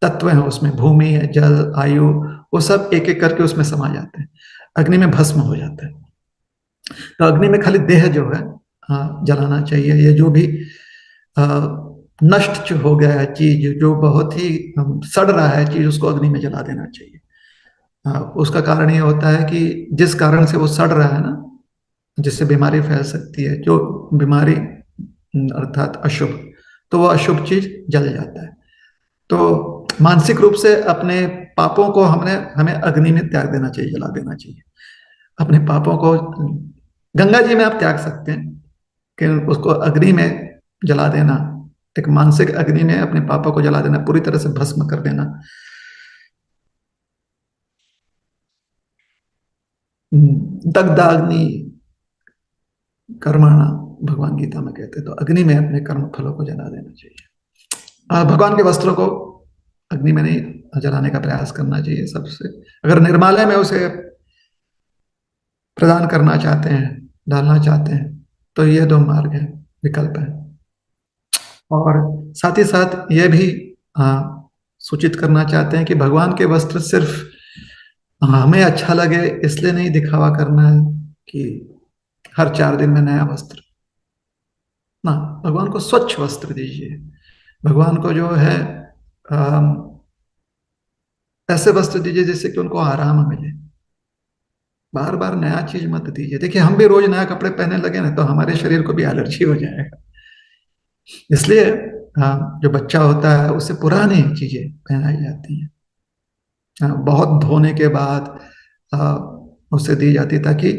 तत्व हैं उसमें, भूमि है, जल, आयु, वो सब एक एक करके उसमें समा जाते हैं। अग्नि में भस्म हो जाता है। तो अग्नि में खाली देह जो है जलाना चाहिए। ये जो भी नष्ट हो गया है चीज, जो बहुत ही सड़ रहा है चीज, उसको अग्नि में जला देना चाहिए। उसका कारण ये होता है कि जिस कारण से वो सड़ रहा है ना, जिससे बीमारी फैल सकती है, जो बीमारी अर्थात अशुभ, तो वो अशुभ चीज जल जाता है। तो मानसिक रूप से अपने पापों को हमें अग्नि में त्याग देना चाहिए, जला देना चाहिए। अपने पापों को गंगा जी में आप त्याग सकते हैं, कि उसको अग्नि में जला देना, एक मानसिक अग्नि में अपने पापों को जला देना, पूरी तरह से भस्म कर देना। दग्धाग्नि कर्माणा भगवान गीता में कहते हैं। तो अग्नि में अपने कर्म फलों को जला देना चाहिए। भगवान के वस्त्रों को अग्नि में नहीं जलाने का प्रयास करना चाहिए सबसे। अगर निर्मालय में उसे प्रदान करना चाहते हैं, डालना चाहते हैं, तो ये दो मार्ग है, विकल्प है। और साथ ही साथ ये भी सूचित करना चाहते हैं कि भगवान के वस्त्र सिर्फ हमें अच्छा लगे इसलिए नहीं दिखावा करना है कि हर 4 दिन में नया वस्त्र ना। भगवान को स्वच्छ वस्त्र दीजिए। भगवान को जो है ऐसे वस्त्र दीजिए जिससे कि उनको आराम मिले। बार बार नया चीज मत दीजिए। देखिए, हम भी रोज नया कपड़े पहनने लगे ना तो हमारे शरीर को भी एलर्जी हो जाएगा। इसलिए जो बच्चा होता है उसे पुरानी चीजें पहनाई जाती हैं, बहुत धोने के बाद उसे दी जाती है, ताकि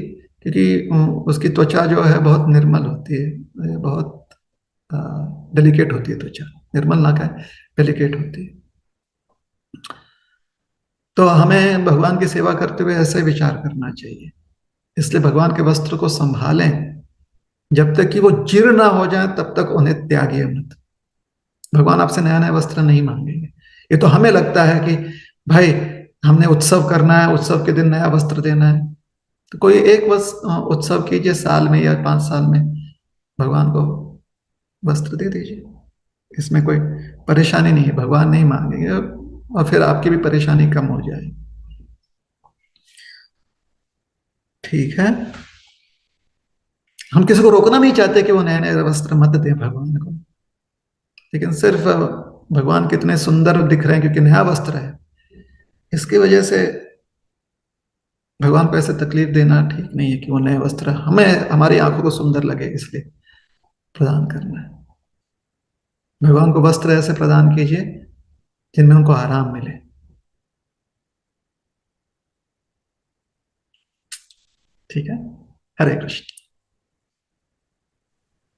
क्योंकि उसकी त्वचा जो है बहुत निर्मल होती है, बहुत डेलिकेट होती है त्वचा। निर्मल ना कहें, डेलिकेट होती है। तो हमें भगवान की सेवा करते हुए ऐसे विचार करना चाहिए। इसलिए भगवान के वस्त्र को संभालें, जब तक कि वो जीर्ण ना हो जाए तब तक उन्हें त्यागिए मत। भगवान आपसे नया नया वस्त्र नहीं मांगेंगे। ये तो हमें लगता है कि भाई हमने उत्सव करना है, उत्सव के दिन नया वस्त्र देना है, तो कोई एक उत्सव कीजिए साल में या 5 साल में, भगवान को वस्त्र दे दीजिए। इसमें कोई परेशानी नहीं है, भगवान नहीं मांगेंगे, और फिर आपकी भी परेशानी कम हो जाएगी। ठीक है, हम किसी को रोकना नहीं चाहते कि वो नए नए वस्त्र मत दें भगवान को, लेकिन सिर्फ भगवान कितने सुंदर दिख रहे हैं क्योंकि नया वस्त्र है, इसकी वजह से भगवान को ऐसे तकलीफ देना ठीक नहीं है कि वो नए वस्त्र हमें हमारी आंखों को सुंदर लगे इसलिए प्रदान करना है। भगवान को वस्त्र ऐसे प्रदान कीजिए जिनमें उनको आराम मिले। ठीक है, हरे कृष्ण।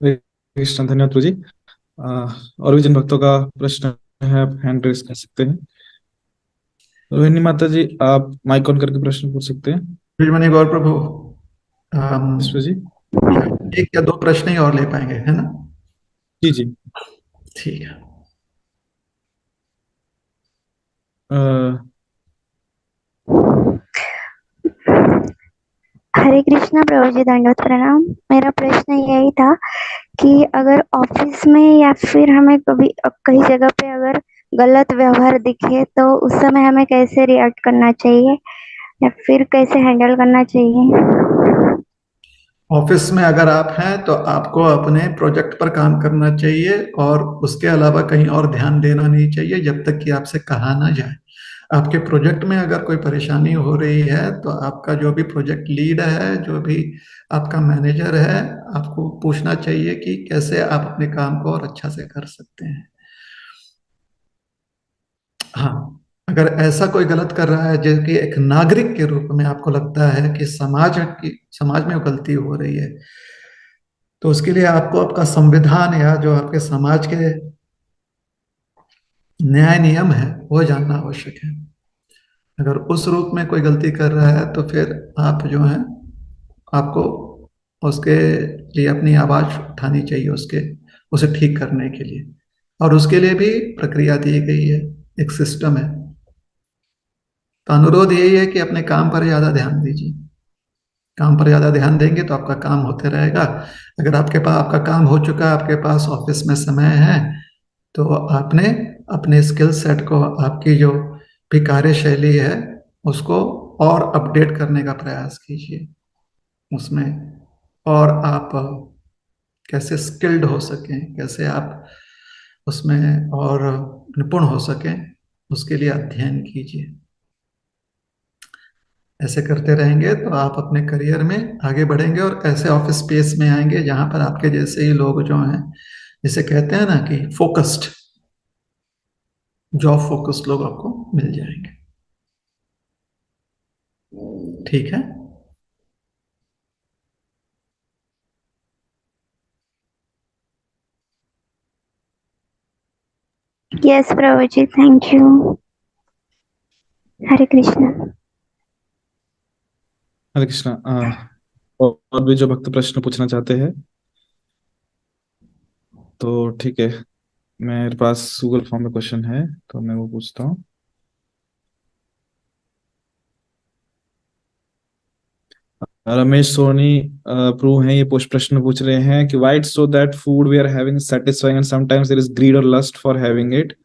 हरे कृष्ण, धन्यवाद प्रभु जी। और भी जिन भक्तों का प्रश्न है आप हैंड रेज कर सकते हैं। रोहिणी माता जी, आप माइक ऑन करके प्रश्न पूछ सकते हैं। ब्रजमणि गौर प्रभु, प्रभु जी, 1 या 2 प्रश्न ही और ले पाएंगे, है ना? जी जी। ठीक है। हरे कृष्णा प्रभु जी, दंडवत प्रणाम। मेरा प्रश्न यही था कि अगर ऑफिस में या फिर हमें कभी कई जगह पे अगर गलत व्यवहार दिखे तो उस समय हमें कैसे रिएक्ट करना चाहिए या फिर कैसे हैंडल करना चाहिए? ऑफिस में अगर आप हैं तो आपको अपने प्रोजेक्ट पर काम करना चाहिए और उसके अलावा कहीं और ध्यान देना नहीं चाहिए जब तक कि आपसे कहा ना जाए। आपके प्रोजेक्ट में अगर कोई परेशानी हो रही है तो आपका जो भी प्रोजेक्ट लीड है, जो भी आपका मैनेजर है, आपको पूछना चाहिए कि कैसे आप अपने काम को और अच्छा से कर सकते हैं। हाँ, अगर ऐसा कोई गलत कर रहा है जो कि एक नागरिक के रूप में आपको लगता है कि समाज में गलती हो रही है, तो उसके लिए आपको आपका संविधान या जो आपके समाज के न्याय नियम है वो जानना आवश्यक है। अगर उस रूप में कोई गलती कर रहा है तो फिर आप जो है, आपको उसके लिए अपनी आवाज उठानी चाहिए, उसे ठीक करने के लिए। और उसके लिए भी प्रक्रिया दी गई है, एक सिस्टम है। तो अनुरोध यही है कि अपने काम पर ज्यादा ध्यान दीजिए। काम पर ज्यादा ध्यान देंगे तो आपका काम होते रहेगा। अगर आपके पास आपका काम हो चुका है, आपके पास ऑफिस में समय है, तो आपने अपने स्किल सेट को, आपकी जो भी कार्यशैली है उसको और अपडेट करने का प्रयास कीजिए उसमें। और आप कैसे स्किल्ड हो सकें, कैसे आप उसमें और निपुण हो सकें, उसके लिए अध्ययन कीजिए। ऐसे करते रहेंगे तो आप अपने करियर में आगे बढ़ेंगे और ऐसे ऑफिस स्पेस में आएंगे जहां पर आपके जैसे ही लोग जो हैं, जिसे कहते हैं ना कि फोकस्ड, जॉब फोकस्ड लोग आपको मिल जाएंगे। ठीक है। Yes Prabhu ji, thank you. Hare Krishna. Hare Krishna. और भी जो भक्त प्रश्न पूछना चाहते हैं तो ठीक है, मेरे पास गूगल फॉर्म में क्वेश्चन है तो मैं वो पूछता हूँ। रमेश सोनी प्रू हैं, ये प्रश्न पूछ रहे हैं कि why it so that food we are having satisfying and sometimes there is greed और लस्ट फॉर हैविंग इट।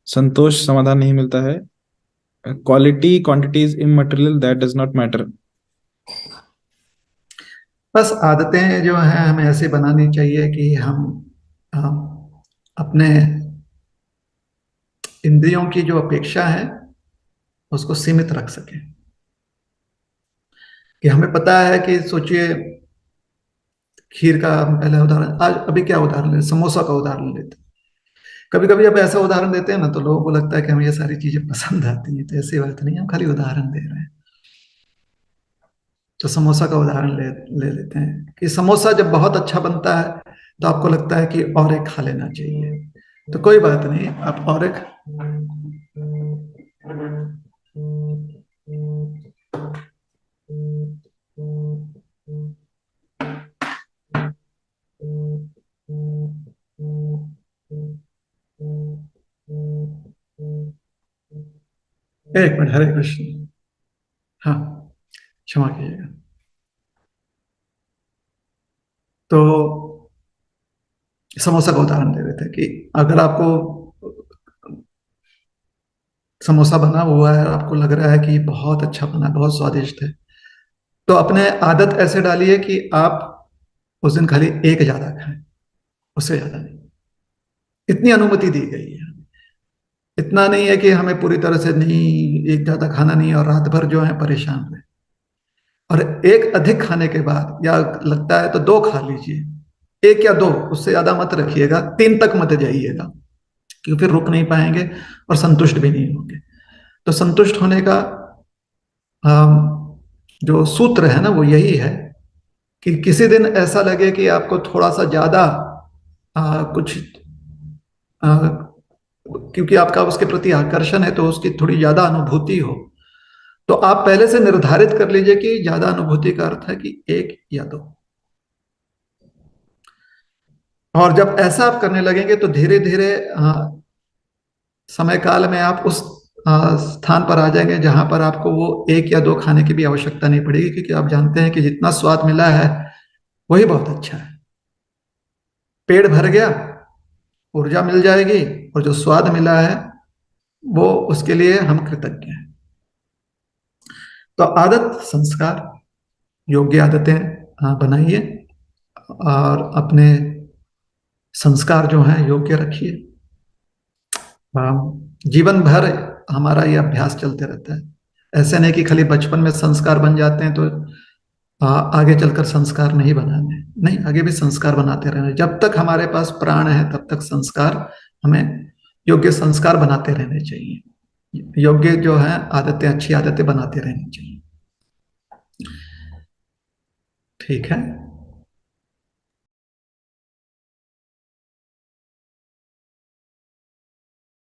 संतोष समाधान नहीं मिलता है। Quality quantity is immaterial, that does not matter. बस आदतें जो हैं हमें ऐसे बनानी चाहिए कि हम अपने इंद्रियों की जो अपेक्षा है उसको सीमित रख सकें। कि हमें पता है कि सोचिए, खीर का हम पहले उदाहरण, आज अभी क्या उदाहरण ले, समोसा का उदाहरण लेते हैं। कभी कभी जब ऐसा उदाहरण देते हैं ना तो लोगों को लगता है कि हमें ये सारी चीजें पसंद आती हैं, तो ऐसी बात नहीं, हम खाली उदाहरण दे रहे हैं। तो समोसा का उदाहरण ले लेते हैं कि समोसा जब बहुत अच्छा बनता है तो आपको लगता है कि और एक खा लेना चाहिए। तो कोई बात नहीं, आप और एक एक मिनट, हरे कृष्ण। हाँ, क्षमा कीजिएगा। तो समोसा का उदाहरण दे रहे थे कि अगर आपको समोसा बना हुआ है और आपको लग रहा है कि बहुत अच्छा बना, बहुत स्वादिष्ट है, तो अपने आदत ऐसे डालिए कि आप उस दिन खाली एक ज्यादा खाएं, उससे ज्यादा नहीं। इतनी अनुमति दी गई है। इतना नहीं है कि हमें पूरी तरह से नहीं, एक ज्यादा खाना नहीं और रात भर जो है परेशान रहे। और एक अधिक खाने के बाद या लगता है तो दो खा लीजिए, एक या दो, उससे ज्यादा मत रखिएगा, तीन तक मत जाइएगा, क्योंकि फिर रुक नहीं पाएंगे और संतुष्ट भी नहीं होंगे। तो संतुष्ट होने का जो सूत्र है ना वो यही है कि किसी दिन ऐसा लगे कि आपको थोड़ा सा ज्यादा कुछ क्योंकि आपका उसके प्रति आकर्षण है तो उसकी थोड़ी ज्यादा अनुभूति हो, तो आप पहले से निर्धारित कर लीजिए कि ज्यादा अनुभूति का अर्थ है कि एक या दो। और जब ऐसा आप करने लगेंगे तो धीरे धीरे समय काल में आप उस स्थान पर आ जाएंगे जहां पर आपको वो एक या दो खाने की भी आवश्यकता नहीं पड़ेगी, क्योंकि आप जानते हैं कि जितना स्वाद मिला है वही बहुत अच्छा है। पेट भर गया, ऊर्जा मिल जाएगी, और जो स्वाद मिला है वो, उसके लिए हम कृतज्ञ हैं। तो आदत, संस्कार, योग्य आदतें बनाइए और अपने संस्कार जो हैं योग्य रखिए। जीवन भर हमारा ये अभ्यास चलते रहता है। ऐसे नहीं कि खाली बचपन में संस्कार बन जाते हैं तो आगे चलकर संस्कार नहीं बनाने, नहीं, आगे भी संस्कार बनाते रहना। जब तक हमारे पास प्राण है तब तक संस्कार, हमें योग्य संस्कार बनाते रहने चाहिए, योग्य जो है आदतें, अच्छी आदतें बनाते रहनी चाहिए। ठीक है।